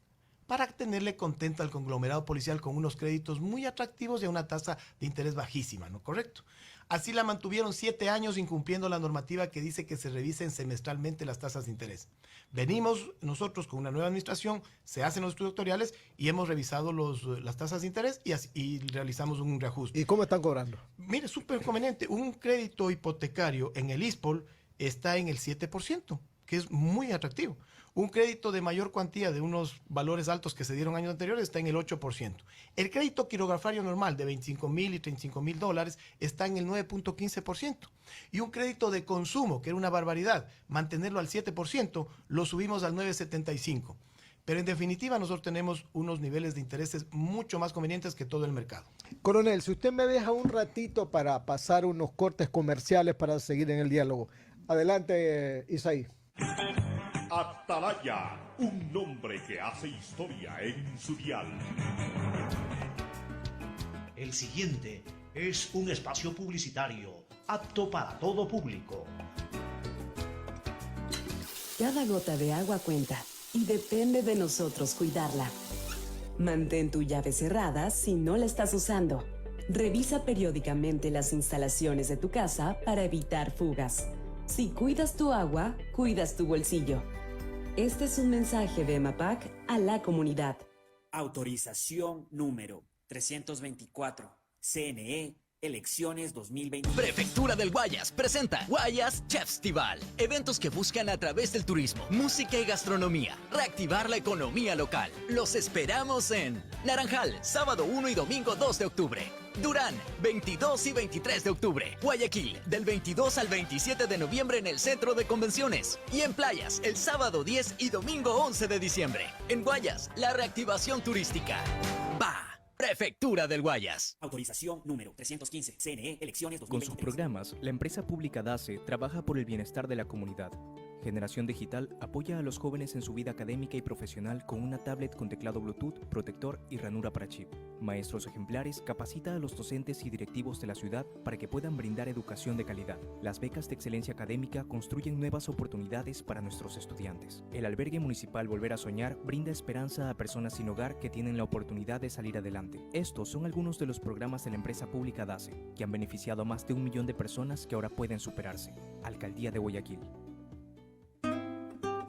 para tenerle contento al conglomerado policial con unos créditos muy atractivos y a una tasa de interés bajísima, ¿no? Correcto. Así la mantuvieron 7 años incumpliendo la normativa que dice que se revisen semestralmente las tasas de interés. Venimos nosotros con una nueva administración, se hacen los estudios doctorales y hemos revisado las tasas de interés y realizamos un reajuste. ¿Y cómo están cobrando? Mire, súper conveniente. Un crédito hipotecario en el ISPOL está en el 7%, que es muy atractivo. Un crédito de mayor cuantía, de unos valores altos que se dieron años anteriores, está en el 8%. El crédito quirografario normal de 25,000 y 35,000 dólares está en el 9.15%. Y un crédito de consumo, que era una barbaridad, mantenerlo al 7%, lo subimos al 9.75%. Pero en definitiva nosotros tenemos unos niveles de intereses mucho más convenientes que todo el mercado. Coronel, si usted me deja un ratito para pasar unos cortes comerciales para seguir en el diálogo. Adelante, Isaí. Atalaya, un nombre que hace historia en su dial. El siguiente es un espacio publicitario apto para todo público. Cada gota de agua cuenta y depende de nosotros cuidarla. Mantén tu llave cerrada si no la estás usando. Revisa periódicamente las instalaciones de tu casa para evitar fugas. Si cuidas tu agua, cuidas tu bolsillo. Este es un mensaje de EMAPAC a la comunidad. Autorización número 324. CNE, elecciones 2020. Prefectura del Guayas presenta Guayas Chefstival. Eventos que buscan a través del turismo, música y gastronomía reactivar la economía local. Los esperamos en Naranjal, sábado 1 y domingo 2 de octubre. Durán, 22 y 23 de octubre. Guayaquil, del 22 al 27 de noviembre en el Centro de Convenciones. Y en Playas, el sábado 10 y domingo 11 de diciembre. En Guayas, la reactivación turística. ¡Va! Prefectura del Guayas. Autorización número 315. CNE, elecciones 2023. Con sus programas, la empresa pública DACE trabaja por el bienestar de la comunidad. Generación Digital apoya a los jóvenes en su vida académica y profesional con una tablet con teclado Bluetooth, protector y ranura para chip. Maestros Ejemplares capacita a los docentes y directivos de la ciudad para que puedan brindar educación de calidad. Las becas de excelencia académica construyen nuevas oportunidades para nuestros estudiantes. El albergue municipal Volver a Soñar brinda esperanza a personas sin hogar que tienen la oportunidad de salir adelante. Estos son algunos de los programas de la empresa pública DACE, que han beneficiado a más de 1 millón de personas que ahora pueden superarse. Alcaldía de Guayaquil.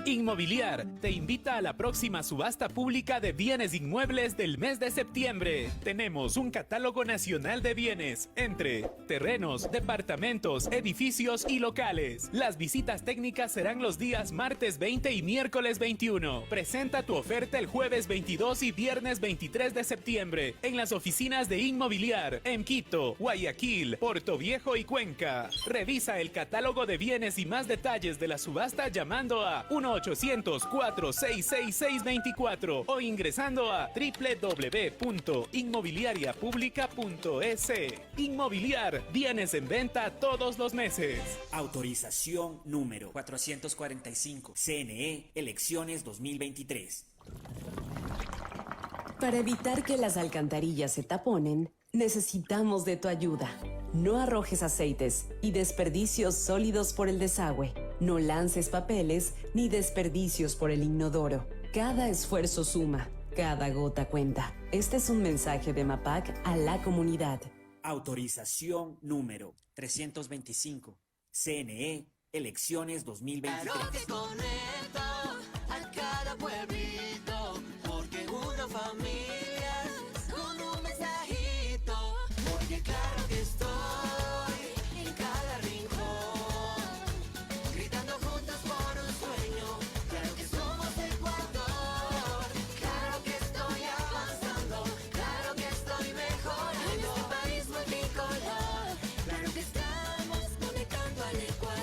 Inmobiliar te invita a la próxima subasta pública de bienes inmuebles del mes de septiembre. Tenemos un catálogo nacional de bienes entre terrenos, departamentos, edificios y locales. Las visitas técnicas serán los días martes 20 y miércoles 21. Presenta tu oferta el jueves 22 y viernes 23 de septiembre en las oficinas de Inmobiliar en Quito, Guayaquil, Puerto Viejo y Cuenca. Revisa el catálogo de bienes y más detalles de la subasta llamando a 1-800-466-624 o ingresando a www.inmobiliariapublica.es. Inmobiliar, bienes en venta todos los meses. Autorización número 445. CNE, elecciones 2023. Para evitar que las alcantarillas se taponen, necesitamos de tu ayuda. No arrojes aceites y desperdicios sólidos por el desagüe. No lances papeles ni desperdicios por el inodoro. Cada esfuerzo suma, cada gota cuenta. Este es un mensaje de MAPAC a la comunidad. Autorización número 325. CNE, Elecciones 2023. Claro que conecto a cada pueblito, porque una familia con un mensajito, porque claro que estoy en cada rincón, gritando juntos por un sueño, claro que somos Ecuador, claro que estoy avanzando, claro que estoy mejorando, en este país multicolor, claro que estamos conectando al Ecuador.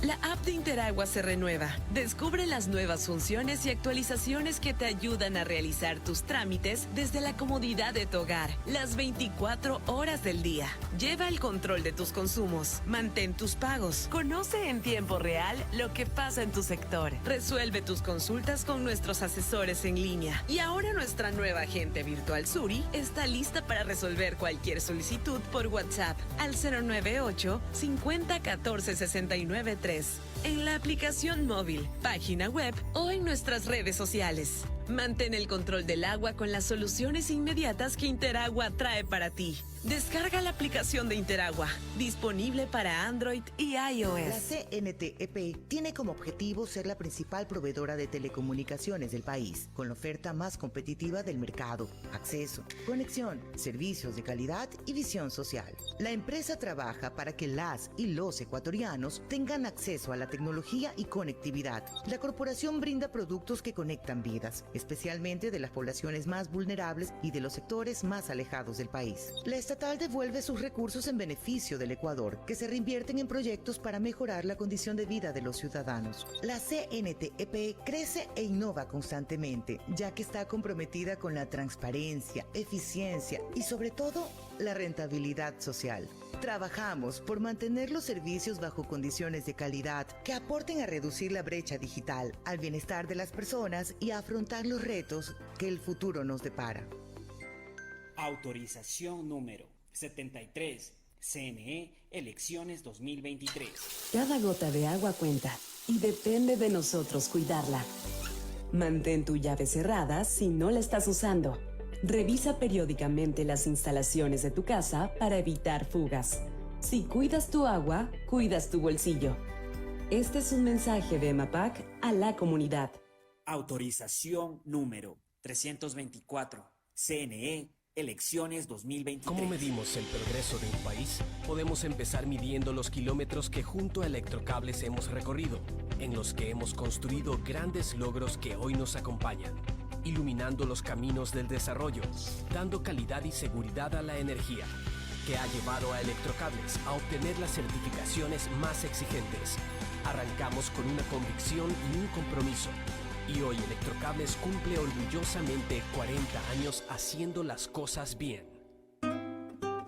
La app de Interagua se renueva. Descubre las nuevas funciones y actualizaciones que te ayudan a realizar tus trámites desde la comodidad de tu hogar, las 24 horas del día. Lleva el control de tus consumos, mantén tus pagos, conoce en tiempo real lo que pasa en tu sector, resuelve tus consultas con nuestros asesores en línea. Y ahora nuestra nueva agente virtual Suri está lista para resolver cualquier solicitud por WhatsApp al 098 50 14 69 3, en la aplicación móvil, página web o en nuestras redes sociales. Mantén el control del agua con las soluciones inmediatas que Interagua trae para ti. Descarga la aplicación de Interagua, disponible para Android y iOS. La CNTEP tiene como objetivo ser la principal proveedora de telecomunicaciones del país, con la oferta más competitiva del mercado, acceso, conexión, servicios de calidad y visión social. La empresa trabaja para que las y los ecuatorianos tengan acceso a la tecnología y conectividad. La corporación brinda productos que conectan vidas, especialmente de las poblaciones más vulnerables y de los sectores más alejados del país. La estatal devuelve sus recursos en beneficio del Ecuador, que se reinvierten en proyectos para mejorar la condición de vida de los ciudadanos. La CNTEP crece e innova constantemente, ya que está comprometida con la transparencia, eficiencia y sobre todo la rentabilidad social. Trabajamos por mantener los servicios bajo condiciones de calidad que aporten a reducir la brecha digital, al bienestar de las personas y a afrontar los retos que el futuro nos depara. Autorización número 73. CNE, elecciones 2023. Cada gota de agua cuenta y depende de nosotros cuidarla. Mantén tu llave cerrada si no la estás usando. Revisa periódicamente las instalaciones de tu casa para evitar fugas. Si cuidas tu agua, cuidas tu bolsillo. Este es un mensaje de EMAPAC a la comunidad. Autorización número 324. CNE, elecciones 2023. ¿Cómo medimos el progreso de un país? Podemos empezar midiendo los kilómetros que junto a Electrocables hemos recorrido, en los que hemos construido grandes logros que hoy nos acompañan, iluminando los caminos del desarrollo, dando calidad y seguridad a la energía, que ha llevado a Electrocables a obtener las certificaciones más exigentes. Arrancamos con una convicción y un compromiso. Y hoy Electrocables cumple orgullosamente 40 años haciendo las cosas bien.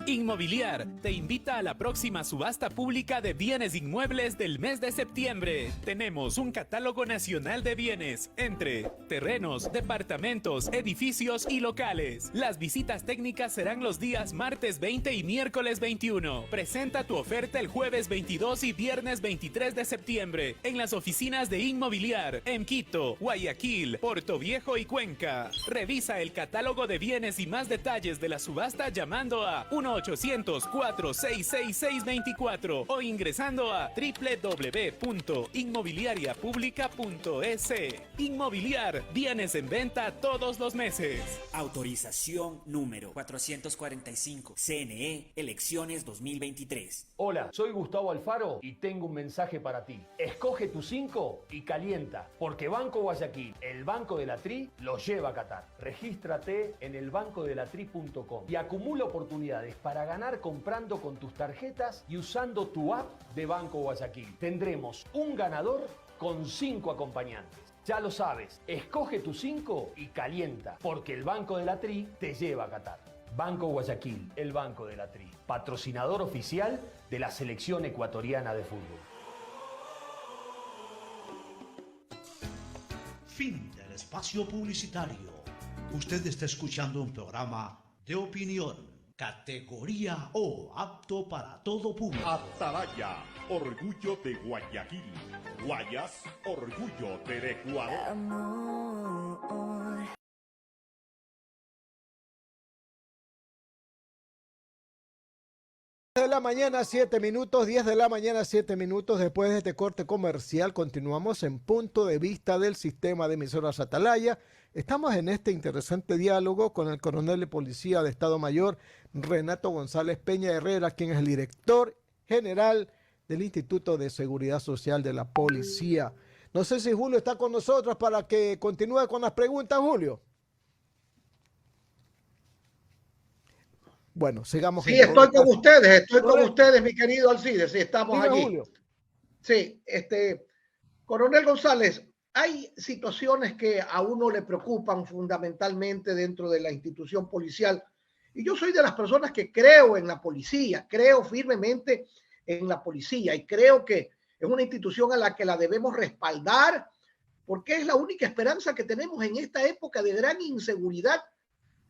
Inmobiliar te invita a la próxima subasta pública de bienes inmuebles del mes de septiembre. Tenemos un catálogo nacional de bienes entre terrenos, departamentos, edificios y locales. Las visitas técnicas serán los días martes 20 y miércoles 21. Presenta tu oferta el jueves 22 y viernes 23 de septiembre en las oficinas de Inmobiliar en Quito, Guayaquil, Puerto Viejo y Cuenca. Revisa el catálogo de bienes y más detalles de la subasta llamando a 1-800-466-624 o ingresando a www.inmobiliariapublica.es. Inmobiliar, bienes en venta todos los meses. Autorización número 445. CNE, elecciones 2023. Hola, soy Gustavo Alfaro y tengo un mensaje para ti. Escoge tu 5 y calienta, porque Banco Guayaquil, el Banco de la Tri, lo lleva a Qatar. Regístrate en elbancodelatri.com y acumula oportunidades para ganar comprando con tus tarjetas y usando tu app de Banco Guayaquil. Tendremos un ganador con 5 acompañantes. Ya lo sabes, escoge tu 5 y calienta, porque el Banco de la Tri te lleva a Qatar. Banco Guayaquil, el Banco de la Tri, patrocinador oficial de la selección ecuatoriana de fútbol. Fin del espacio publicitario. Usted está escuchando un programa de opinión. Categoría O, apto para todo público. Atalaya, orgullo de Guayaquil. Guayas, orgullo del Ecuador. de la mañana, 7 minutos, 10 de la mañana, 7 minutos. Después de este corte comercial, continuamos en Punto de Vista del Sistema de Emisoras Atalaya. Estamos en este interesante diálogo con el coronel de Policía de Estado Mayor, Renato González Peña Herrera, quien es el director general del Instituto de Seguridad Social de la Policía. No sé si Julio está con nosotros para que continúe con las preguntas, Julio. Bueno, sigamos. Sí, estoy con ustedes, mi querido Alcides. Sí, estamos Diga, allí. Julio. Sí, coronel González, hay situaciones que a uno le preocupan fundamentalmente dentro de la institución policial. Y yo soy de las personas que creo en la policía, creo firmemente en la policía y creo que es una institución a la que la debemos respaldar porque es la única esperanza que tenemos en esta época de gran inseguridad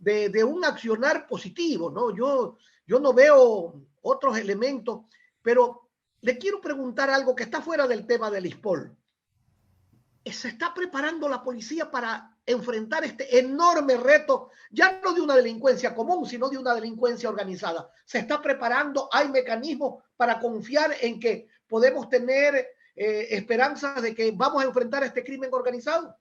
de un accionar positivo, ¿no? Yo no veo otros elementos, pero le quiero preguntar algo que está fuera del tema del ISPOL. ¿Se está preparando la policía para enfrentar este enorme reto, ya no de una delincuencia común, sino de una delincuencia organizada? ¿Se está preparando? ¿Hay mecanismos para confiar en que podemos tener esperanzas de que vamos a enfrentar este crimen organizado?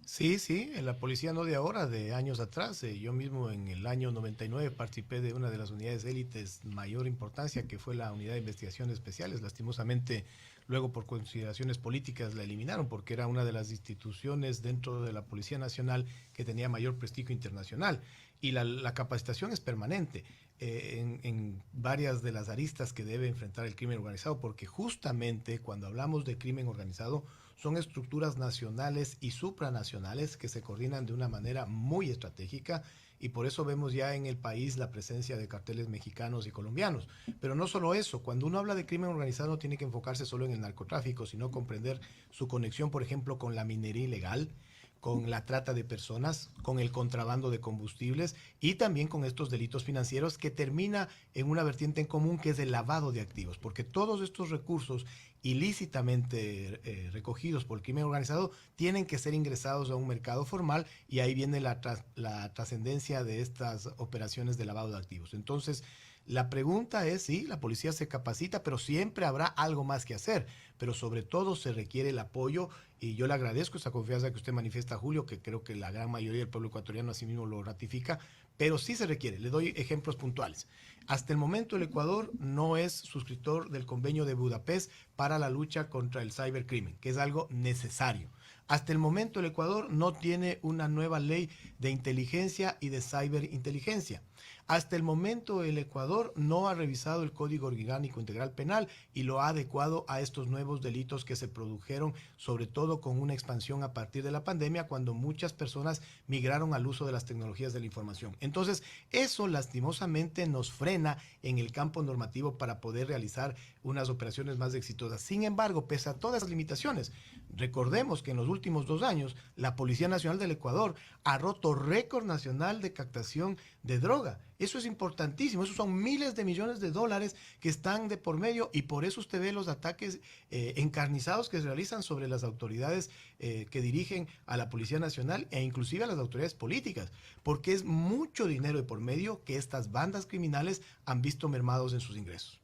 Sí, en la policía no de ahora, de años atrás. Yo mismo en el año 99 participé de una de las unidades élites mayor importancia, que fue la Unidad de Investigaciones Especiales. Lastimosamente, luego por consideraciones políticas la eliminaron porque era una de las instituciones dentro de la Policía Nacional que tenía mayor prestigio internacional. Y la capacitación es permanente en varias de las aristas que debe enfrentar el crimen organizado, porque justamente cuando hablamos de crimen organizado son estructuras nacionales y supranacionales que se coordinan de una manera muy estratégica y por eso vemos ya en el país la presencia de carteles mexicanos y colombianos. Pero no solo eso, cuando uno habla de crimen organizado no tiene que enfocarse solo en el narcotráfico, sino comprender su conexión, por ejemplo, con la minería ilegal, con la trata de personas, con el contrabando de combustibles y también con estos delitos financieros que termina en una vertiente en común que es el lavado de activos, porque todos estos recursos ilícitamente recogidos por el crimen organizado tienen que ser ingresados a un mercado formal y ahí viene la trascendencia de estas operaciones de lavado de activos. Entonces, la pregunta es, sí, la policía se capacita, pero siempre habrá algo más que hacer, pero sobre todo se requiere el apoyo y yo le agradezco esa confianza que usted manifiesta, Julio, que creo que la gran mayoría del pueblo ecuatoriano así mismo lo ratifica, pero sí se requiere. Le doy ejemplos puntuales. Hasta el momento el Ecuador no es suscriptor del convenio de Budapest para la lucha contra el cibercrimen, que es algo necesario. Hasta el momento el Ecuador no tiene una nueva ley de inteligencia y de ciberinteligencia. Hasta el momento el Ecuador no ha revisado el Código Orgánico Integral Penal y lo ha adecuado a estos nuevos delitos que se produjeron, sobre todo con una expansión a partir de la pandemia, cuando muchas personas migraron al uso de las tecnologías de la información. Entonces, eso lastimosamente nos frena en el campo normativo para poder realizar unas operaciones más exitosas. Sin embargo, pese a todas las limitaciones, recordemos que en los últimos 2 años, la Policía Nacional del Ecuador ha roto récord nacional de captación de droga. Eso es importantísimo, esos son miles de millones de dólares que están de por medio y por eso usted ve los ataques encarnizados que se realizan sobre las autoridades que dirigen a la Policía Nacional e inclusive a las autoridades políticas, porque es mucho dinero de por medio que estas bandas criminales han visto mermados en sus ingresos.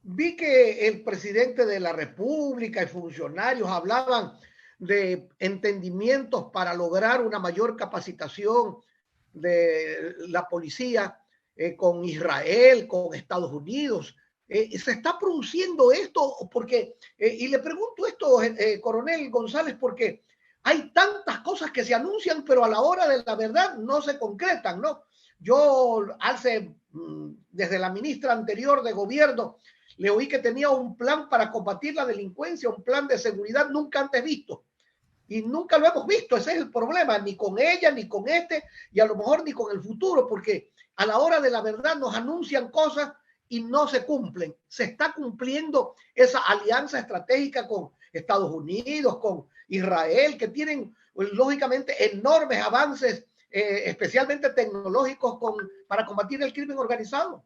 Vi que el presidente de la República y funcionarios hablaban de entendimientos para lograr una mayor capacitación de la policía con Israel, con Estados Unidos. ¿Se está produciendo esto? Porque, y le pregunto esto, coronel González, porque hay tantas cosas que se anuncian, pero a la hora de la verdad no se concretan, ¿no? Yo desde la ministra anterior de gobierno, le oí que tenía un plan para combatir la delincuencia, un plan de seguridad nunca antes visto. Y nunca lo hemos visto, ese es el problema, ni con ella, ni con y a lo mejor ni con el futuro, porque a la hora de la verdad nos anuncian cosas y no se cumplen. Se está cumpliendo esa alianza estratégica con Estados Unidos, con Israel, que tienen lógicamente enormes avances, especialmente tecnológicos, para combatir el crimen organizado.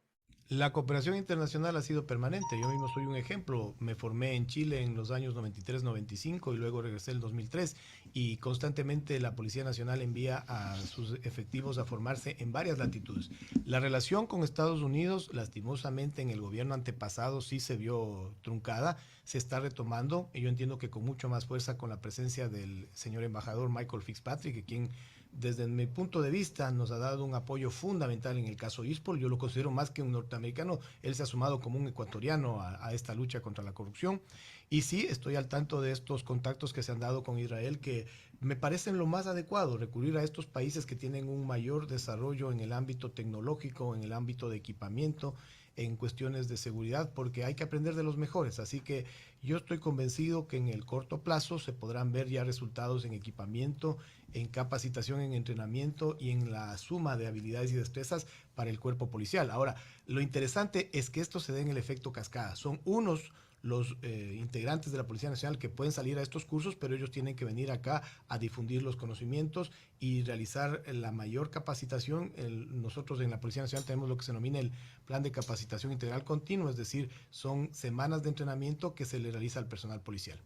La cooperación internacional ha sido permanente. Yo mismo soy un ejemplo. Me formé en Chile en los años 93-95 y luego regresé en el 2003 y constantemente la Policía Nacional envía a sus efectivos a formarse en varias latitudes. La relación con Estados Unidos, lastimosamente en el gobierno antepasado sí se vio truncada, se está retomando y yo entiendo que con mucho más fuerza con la presencia del señor embajador Michael Fitzpatrick, quien desde mi punto de vista nos ha dado un apoyo fundamental en el caso ISPOL. Yo lo considero más que un norteamericano, él se ha sumado como un ecuatoriano a esta lucha contra la corrupción. Y sí, estoy al tanto de estos contactos que se han dado con Israel, que me parecen lo más adecuado, recurrir a estos países que tienen un mayor desarrollo en el ámbito tecnológico, en el ámbito de equipamiento, en cuestiones de seguridad, porque hay que aprender de los mejores. Así que yo estoy convencido que en el corto plazo se podrán ver ya resultados en equipamiento, en capacitación, en entrenamiento y en la suma de habilidades y destrezas para el cuerpo policial. Ahora, lo interesante es que esto se dé en el efecto cascada. Son unos los integrantes de la Policía Nacional que pueden salir a estos cursos, pero ellos tienen que venir acá a difundir los conocimientos y realizar la mayor capacitación. Nosotros en la Policía Nacional tenemos lo que se denomina el Plan de Capacitación Integral Continuo, es decir, son semanas de entrenamiento que se le realiza al personal policial.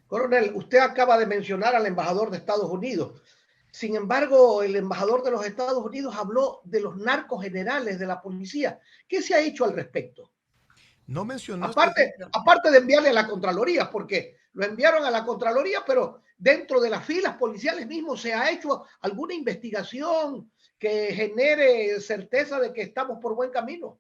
Coronel, usted acaba de mencionar al embajador de Estados Unidos. Sin embargo, el embajador de los Estados Unidos habló de los narcos generales de la policía. ¿Qué se ha hecho al respecto? No mencionó... Aparte de enviarle a la Contraloría, porque lo enviaron a la Contraloría, pero dentro de las filas policiales mismos se ha hecho alguna investigación que genere certeza de que estamos por buen camino.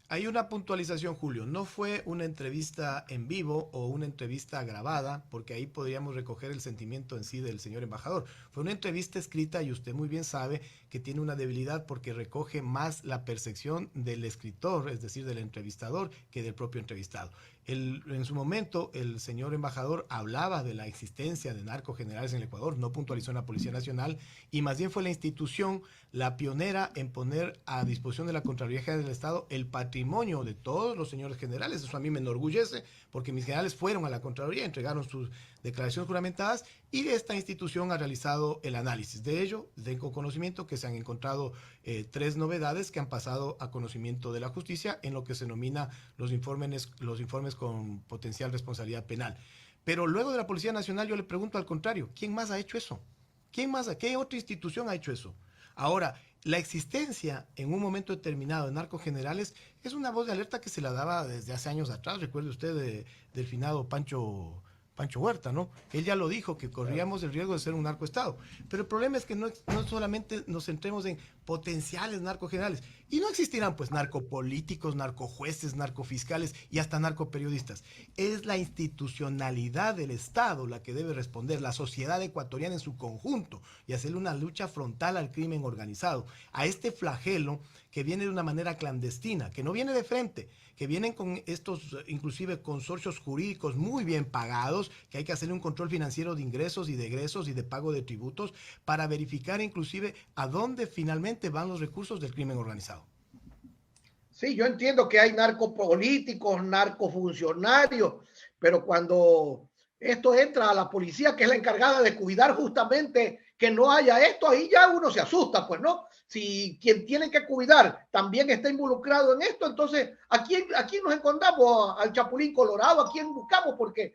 Hay una puntualización, Julio. No fue una entrevista en vivo o una entrevista grabada, porque ahí podríamos recoger el sentimiento en sí del señor embajador. Fue una entrevista escrita y usted muy bien sabe que tiene una debilidad porque recoge más la percepción del escritor, es decir, del entrevistador, que del propio entrevistado. En su momento, el señor embajador hablaba de la existencia de narcogenerales en el Ecuador, no puntualizó en la Policía Nacional, y más bien fue la institución la pionera en poner a disposición de la Contraloría General del Estado el patrimonio de todos los señores generales. Eso a mí me enorgullece, porque mis generales fueron a la Contraloría, entregaron sus declaraciones juramentadas, y esta institución ha realizado el análisis. De ello, tengo conocimiento que se han encontrado 3 novedades que han pasado a conocimiento de la justicia en lo que se denomina los informes con potencial responsabilidad penal. Pero luego de la Policía Nacional yo le pregunto al contrario, ¿quién más ha hecho eso? ¿Qué otra institución ha hecho eso? Ahora, la existencia en un momento determinado de narcogenerales es una voz de alerta que se la daba desde hace años atrás. Recuerde usted del finado Pancho Huerta, ¿no? Él ya lo dijo, que corríamos el riesgo de ser un narcoestado. Pero el problema es que no solamente nos centremos en potenciales narcogenerales. Y no existirán, pues, narcopolíticos, narcojueces, narcofiscales y hasta narcoperiodistas. Es la institucionalidad del Estado la que debe responder, la sociedad ecuatoriana en su conjunto, y hacerle una lucha frontal al crimen organizado, a este flagelo que viene de una manera clandestina, que no viene de frente, que vienen con estos, inclusive, consorcios jurídicos muy bien pagados, que hay que hacerle un control financiero de ingresos y de egresos y de pago de tributos para verificar, inclusive, a dónde finalmente van los recursos del crimen organizado. Sí, yo entiendo que hay narcopolíticos, narcofuncionarios, pero cuando esto entra a la policía, que es la encargada de cuidar justamente que no haya esto, ahí ya uno se asusta, pues, ¿no? Si quien tiene que cuidar también está involucrado en esto, entonces, ¿a quién nos encontramos? ¿Al Chapulín Colorado? ¿A quién buscamos? Porque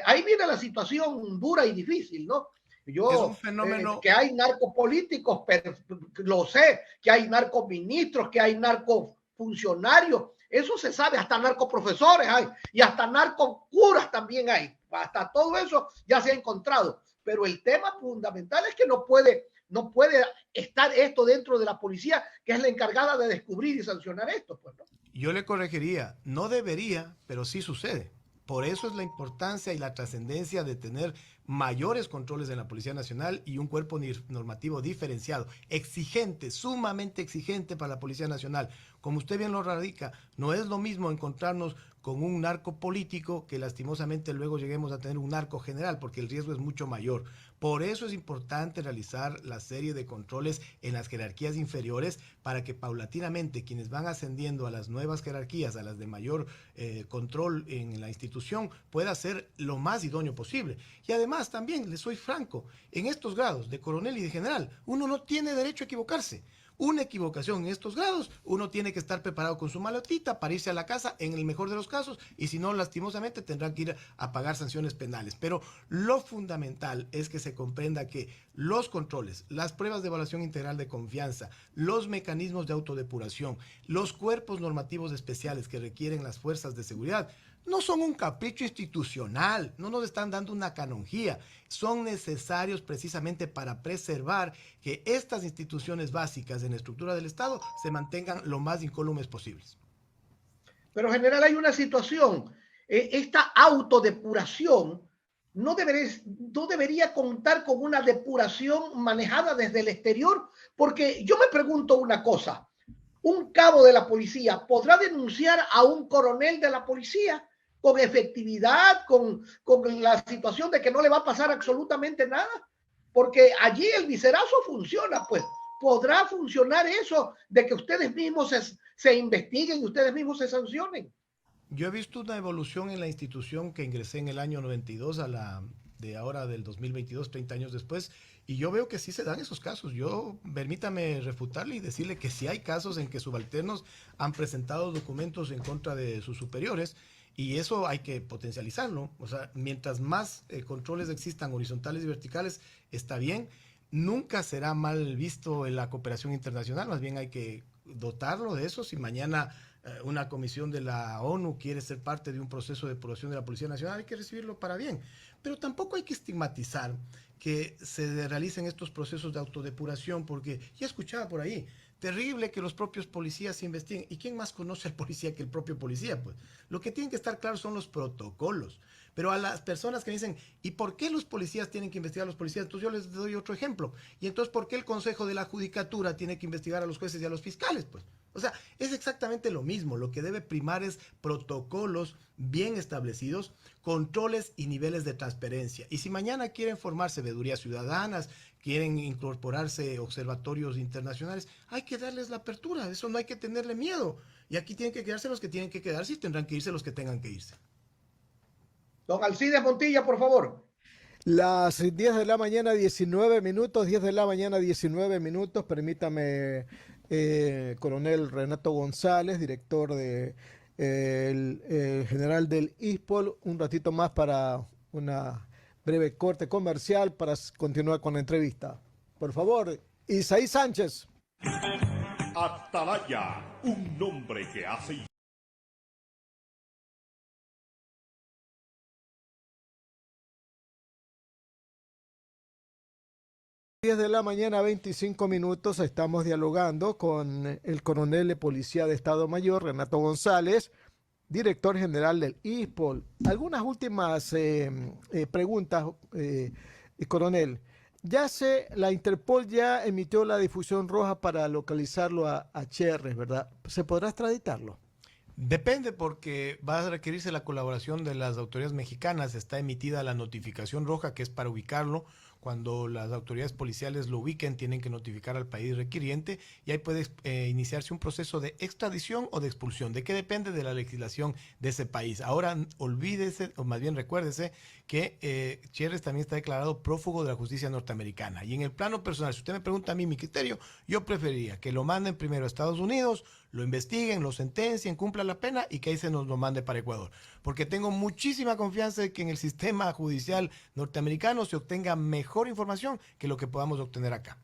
ahí viene la situación dura y difícil, ¿no? Yo, es un fenómeno... que hay narcopolíticos, pero lo sé, que hay narcoministros, que hay narcofuncionarios, eso se sabe, hasta narcoprofesores hay, y hasta narcocuras también hay, hasta todo eso ya se ha encontrado, pero el tema fundamental es que no puede estar esto dentro de la policía, que es la encargada de descubrir y sancionar esto, pues, ¿no? Yo le corregiría, no debería, pero sí sucede. Por eso es la importancia y la trascendencia de tener mayores controles en la Policía Nacional y un cuerpo normativo diferenciado, exigente, sumamente exigente para la Policía Nacional. Como usted bien lo radica, no es lo mismo encontrarnos con un narco político que lastimosamente luego lleguemos a tener un narco general, porque el riesgo es mucho mayor. Por eso es importante realizar la serie de controles en las jerarquías inferiores para que paulatinamente quienes van ascendiendo a las nuevas jerarquías, a las de mayor control en la institución, pueda ser lo más idóneo posible. Y además también, les soy franco, en estos grados de coronel y de general, uno no tiene derecho a equivocarse. una equivocación en estos grados, uno tiene que estar preparado con su maletita para irse a la casa en el mejor de los casos, y si no, lastimosamente tendrán que ir a pagar sanciones penales. Pero lo fundamental es que se comprenda que los controles, las pruebas de evaluación integral de confianza, los mecanismos de autodepuración, los cuerpos normativos especiales que requieren las fuerzas de seguridad, no son un capricho institucional, no nos están dando una canonjía, son necesarios precisamente para preservar que estas instituciones básicas en la estructura del Estado se mantengan lo más incólumes posibles. Pero, general, hay una situación. Esta autodepuración no debería contar con una depuración manejada desde el exterior, porque yo me pregunto una cosa. ¿Un cabo de la policía podrá denunciar a un coronel de la policía con efectividad, con la situación de que no le va a pasar absolutamente nada? Porque allí el viserazo funciona, pues. ¿Podrá funcionar eso de que ustedes mismos se investiguen y ustedes mismos se sancionen? Yo he visto una evolución en la institución que ingresé en el año 92 a la de ahora del 2022, 30 años después, y yo veo que sí se dan esos casos. Permítame refutarle y decirle que sí hay casos en que subalternos han presentado documentos en contra de sus superiores, y eso hay que potencializarlo. O sea, mientras más controles existan horizontales y verticales, está bien. Nunca será mal visto en la cooperación internacional, más bien hay que dotarlo de eso. Si mañana una comisión de la ONU quiere ser parte de un proceso de depuración de la Policía Nacional, hay que recibirlo para bien. Pero tampoco hay que estigmatizar que se realicen estos procesos de autodepuración, porque ya escuchaba por ahí, terrible que los propios policías investiguen. ¿Y quién más conoce al policía que el propio policía? Pues lo que tienen que estar claros son los protocolos. Pero a las personas que dicen, ¿y por qué los policías tienen que investigar a los policías? Entonces yo les doy otro ejemplo. ¿Y entonces por qué el Consejo de la Judicatura tiene que investigar a los jueces y a los fiscales? Pues, o sea, es exactamente lo mismo. Lo que debe primar es protocolos bien establecidos, controles y niveles de transparencia. Y si mañana quieren formarse veedurías ciudadanas, quieren incorporarse observatorios internacionales, hay que darles la apertura. Eso no hay que tenerle miedo. Y aquí tienen que quedarse los que tienen que quedarse y tendrán que irse los que tengan que irse. Don Alcides Montilla, por favor. Las 10 de la mañana, 19 minutos, 10 de la mañana, 19 minutos. Permítame, coronel Renato González, director general del ISPOL, un ratito más para una breve corte comercial para continuar con la entrevista. Por favor, Isaí Sánchez. Atalaya, un nombre que hace 10 de la mañana, 25 minutos, estamos dialogando con el coronel de Policía de Estado Mayor, Renato González, director general del ISPOL. Algunas últimas preguntas, coronel. La Interpol ya emitió la difusión roja para localizarlo a Cherres, ¿verdad? ¿Se podrá extraditarlo? Depende, porque va a requerirse la colaboración de las autoridades mexicanas. Está emitida la notificación roja, que es para ubicarlo. Cuando las autoridades policiales lo ubiquen, tienen que notificar al país requiriente y ahí puede iniciarse un proceso de extradición o de expulsión. ¿De qué depende? De la legislación de ese país. Ahora, olvídese, o más bien recuérdese, que Cherres también está declarado prófugo de la justicia norteamericana. Y en el plano personal, si usted me pregunta a mí mi criterio, yo preferiría que lo manden primero a Estados Unidos, lo investiguen, lo sentencien, cumplan la pena y que ahí se nos lo mande para Ecuador. Porque tengo muchísima confianza de que en el sistema judicial norteamericano se obtenga mejor información que lo que podamos obtener acá.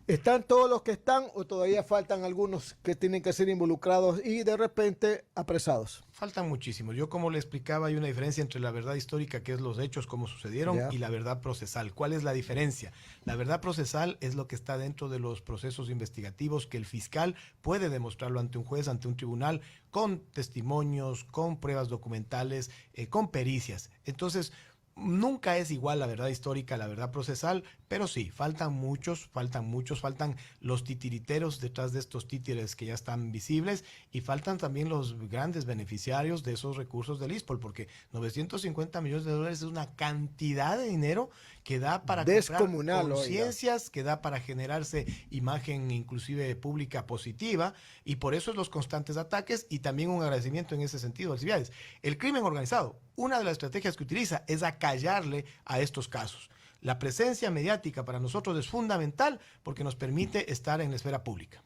¿Están todos los que están o todavía faltan algunos que tienen que ser involucrados y de repente apresados? Faltan muchísimos. Yo, como le explicaba, hay una diferencia entre la verdad histórica, que es los hechos como sucedieron, y la verdad procesal. ¿Cuál es la diferencia? La verdad procesal es lo que está dentro de los procesos investigativos, que el fiscal puede demostrarlo ante un juez, ante un tribunal, con testimonios, con pruebas documentales, con pericias. Entonces, nunca es igual la verdad histórica a la verdad procesal, pero sí, faltan muchos, faltan los titiriteros detrás de estos títeres que ya están visibles y faltan también los grandes beneficiarios de esos recursos del ISPOL, porque 950 millones de dólares es una cantidad de dinero que da para comprar conciencias, que da para generarse imagen inclusive pública positiva, y por eso es los constantes ataques y también un agradecimiento en ese sentido, Alcibiades. El crimen organizado, una de las estrategias que utiliza es acallarle a estos casos. La presencia mediática para nosotros es fundamental porque nos permite estar en la esfera pública.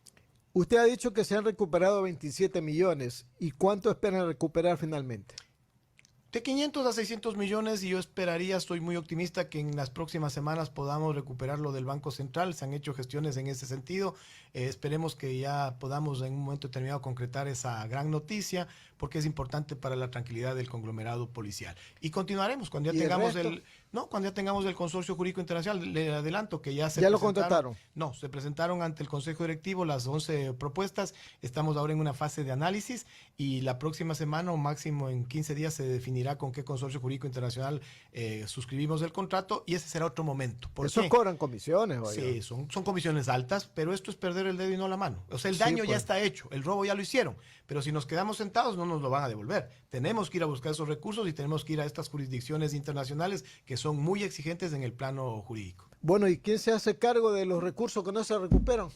Usted ha dicho que se han recuperado 27 millones. ¿Y cuánto esperan recuperar finalmente? De 500 a 600 millones, y yo esperaría, estoy muy optimista, que en las próximas semanas podamos recuperarlo del Banco Central. Se han hecho gestiones en ese sentido. Esperemos que ya podamos en un momento determinado concretar esa gran noticia, porque es importante para la tranquilidad del conglomerado policial. Y continuaremos cuando ya tengamos cuando ya tengamos el Consorcio Jurídico Internacional. Le adelanto que ya se ¿Ya lo contrataron? No, se presentaron ante el Consejo Directivo las 11 propuestas. Estamos ahora en una fase de análisis y la próxima semana o máximo en 15 días se definirá con qué Consorcio Jurídico Internacional suscribimos el contrato, y ese será otro momento. ¿Por Esos qué? cobran comisiones. Oiga. Sí, son comisiones altas, pero esto es perder el dedo y no la mano. O sea, el Sí, daño pues. ya está hecho, el robo ya lo hicieron, pero si nos quedamos sentados no nos lo van a devolver. Tenemos que ir a buscar esos recursos y tenemos que ir a estas jurisdicciones internacionales que son muy exigentes en el plano jurídico. Bueno, ¿y quién se hace cargo de los recursos que no se recuperan?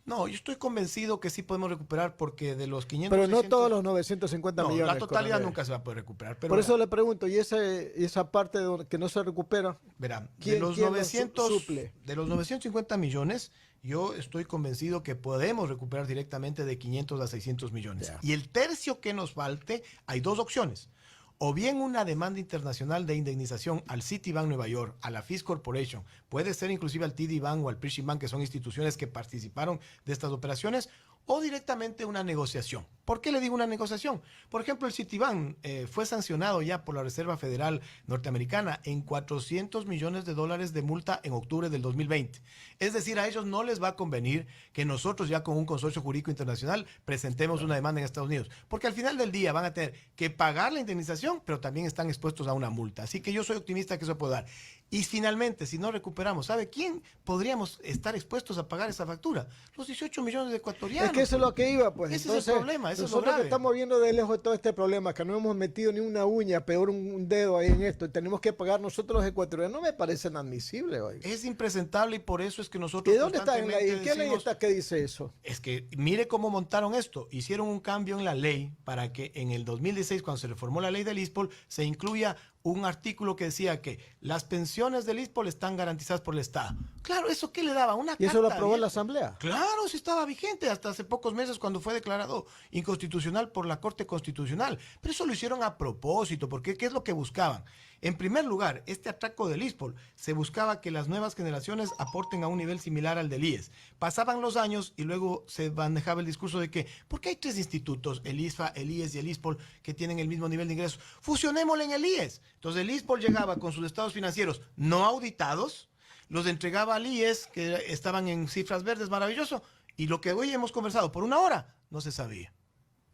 No, yo estoy convencido que sí podemos recuperar, porque de los 500... Pero no 600, todos los 950 no, millones. la totalidad coronel. nunca se va a poder recuperar. Pero Por eso le pregunto, ¿y esa parte que no se recupera? Verán, de ¿Quién los lo suple? de los 950 millones, yo estoy convencido que podemos recuperar directamente de 500 a 600 millones. Ya. Y el tercio que nos falte, hay dos opciones. O bien una demanda internacional de indemnización al Citibank Nueva York, a la Fish Corporation, puede ser inclusive al TD Bank o al Prishing Bank, que son instituciones que participaron de estas operaciones, o directamente una negociación. ¿Por qué le digo una negociación? Por ejemplo, el Citibank fue sancionado ya por la Reserva Federal Norteamericana en $400 millones de multa en octubre del 2020. Es decir, a ellos no les va a convenir que nosotros ya con un consorcio jurídico internacional presentemos una demanda en Estados Unidos, porque al final del día van a tener que pagar la indemnización, pero también están expuestos a una multa. Así que yo soy optimista que eso puede dar. Y finalmente, si no recuperamos, ¿sabe quién podríamos estar expuestos a pagar esa factura? Los 18 millones de ecuatorianos. Es que eso es lo que iba, pues. Ese Entonces, es el problema, eso es lo nosotros grave. que estamos viendo de lejos todo este problema, que no hemos metido ni una uña, peor un dedo ahí en esto, y tenemos que pagar nosotros los ecuatorianos, no me parece inadmisible, oiga. Es impresentable, y por eso es que nosotros ¿Y dónde está en la ley? constantemente ¿Qué ley decimos- está que dice eso? Es que mire cómo montaron esto. Hicieron un cambio en la ley para que en el 2016, cuando se reformó la ley del ISPOL, se incluya un artículo que decía que las pensiones del ISPOL están garantizadas por el Estado. Claro, ¿eso qué le daba? Una ¿Y eso lo carta aprobó la abierta. Asamblea? Claro, sí estaba vigente hasta hace pocos meses, cuando fue declarado inconstitucional por la Corte Constitucional. Pero eso lo hicieron a propósito, porque ¿qué es lo que buscaban? En primer lugar, este atraco del ISPOL, se buscaba que las nuevas generaciones aporten a un nivel similar al del IES. Pasaban los años y luego se manejaba el discurso de que, ¿por qué hay tres institutos, el ISFA, el IES y el ISPOL, que tienen el mismo nivel de ingresos? Fusionémosle en el IES. Entonces el ISPOL llegaba con sus estados financieros no auditados, los entregaba al IES, que estaban en cifras verdes, maravilloso, y lo que hoy hemos conversado por una hora, no se sabía.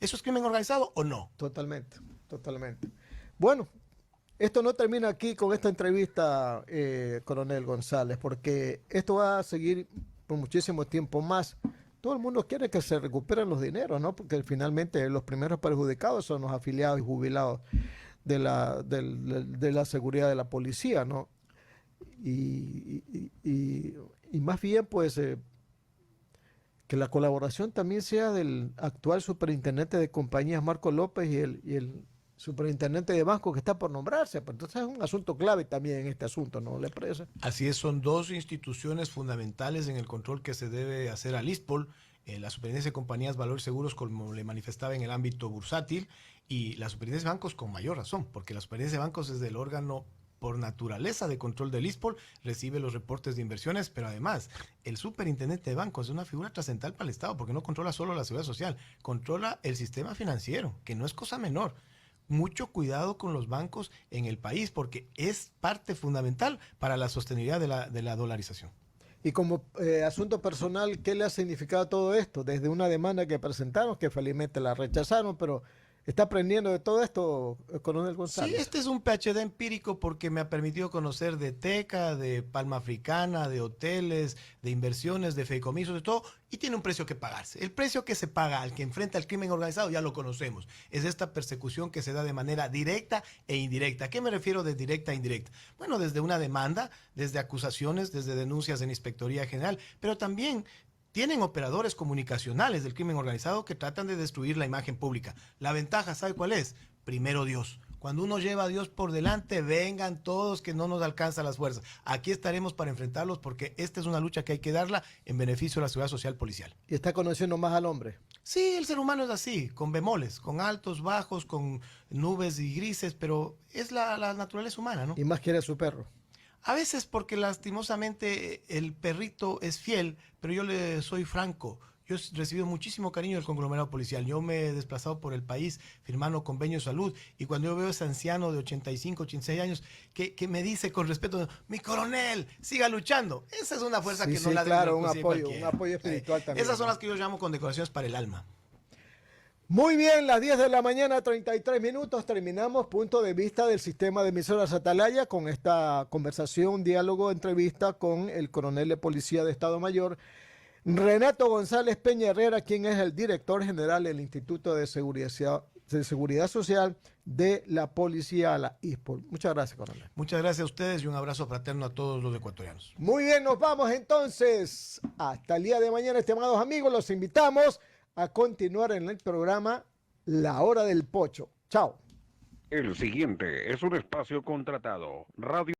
¿Eso es crimen organizado o no? Totalmente, totalmente. Bueno, esto no termina aquí con esta entrevista, coronel González, porque esto va a seguir por muchísimo tiempo más. Todo el mundo quiere que se recuperen los dineros, ¿no? Porque finalmente los primeros perjudicados son los afiliados y jubilados de la seguridad de la policía, ¿no? Y más bien, pues, que la colaboración también sea del actual superintendente de compañías, Marco López, y el superintendente de banco que está por nombrarse. Pero entonces es un asunto clave también en este asunto, ¿no le parece? Así es, son dos instituciones fundamentales en el control que se debe hacer al ISPOL. La Superintendencia de Compañías, Valores Seguros, como le manifestaba, en el ámbito bursátil, y la Superintendencia de Bancos con mayor razón, porque la Superintendencia de Bancos es el órgano por naturaleza de control del ISPOL, recibe los reportes de inversiones, pero además el superintendente de bancos es una figura trascendental para el Estado, porque no controla solo la seguridad social, controla el sistema financiero, que no es cosa menor. Mucho cuidado con los bancos en el país, porque es parte fundamental para la sostenibilidad de la dolarización. Y como asunto personal, ¿qué le ha significado todo esto? Desde una demanda que presentaron, que felizmente la rechazaron, pero ¿está aprendiendo de todo esto, coronel González? Sí, este es un PhD empírico porque me ha permitido conocer de teca, de palma africana, de hoteles, de inversiones, de fideicomisos, de todo, y tiene un precio que pagarse. El precio que se paga al que enfrenta el crimen organizado ya lo conocemos. Es esta persecución que se da de manera directa e indirecta. ¿A qué me refiero de directa e indirecta? Bueno, desde una demanda, desde acusaciones, desde denuncias en Inspectoría General, pero también tienen operadores comunicacionales del crimen organizado que tratan de destruir la imagen pública. La ventaja, ¿sabe cuál es? Primero Dios. Cuando uno lleva a Dios por delante, vengan todos que no nos alcanzan las fuerzas. Aquí estaremos para enfrentarlos porque esta es una lucha que hay que darla en beneficio de la seguridad social policial. ¿Y está conociendo más al hombre? Sí, el ser humano es así, con bemoles, con altos, bajos, con nubes y grises, pero es la naturaleza humana, ¿no? Y más quiere a su perro. A veces porque lastimosamente el perrito es fiel, pero yo le soy franco. Yo he recibido muchísimo cariño del conglomerado policial. Yo me he desplazado por el país firmando convenios de salud y cuando yo veo a ese anciano de 85, 86 años que me dice con respeto, mi coronel, siga luchando. Esa es una fuerza que no la claro, debe un apoyo espiritual también. Esas son las que yo llamo condecoraciones para el alma. Muy bien, las 10 de la mañana, 33 minutos, terminamos punto de vista del sistema de emisoras Atalaya con esta conversación, diálogo, entrevista con el coronel de policía de Estado Mayor, Renato González Peña Herrera, quien es el director general del Instituto de Seguridad Social de la Policía, la ISPOL. Muchas gracias, coronel. Muchas gracias a ustedes y un abrazo fraterno a todos los ecuatorianos. Muy bien, nos vamos entonces. Hasta el día de mañana, estimados amigos, los invitamos a continuar en el programa La Hora del Pocho. Chao. El siguiente es un espacio contratado. Radio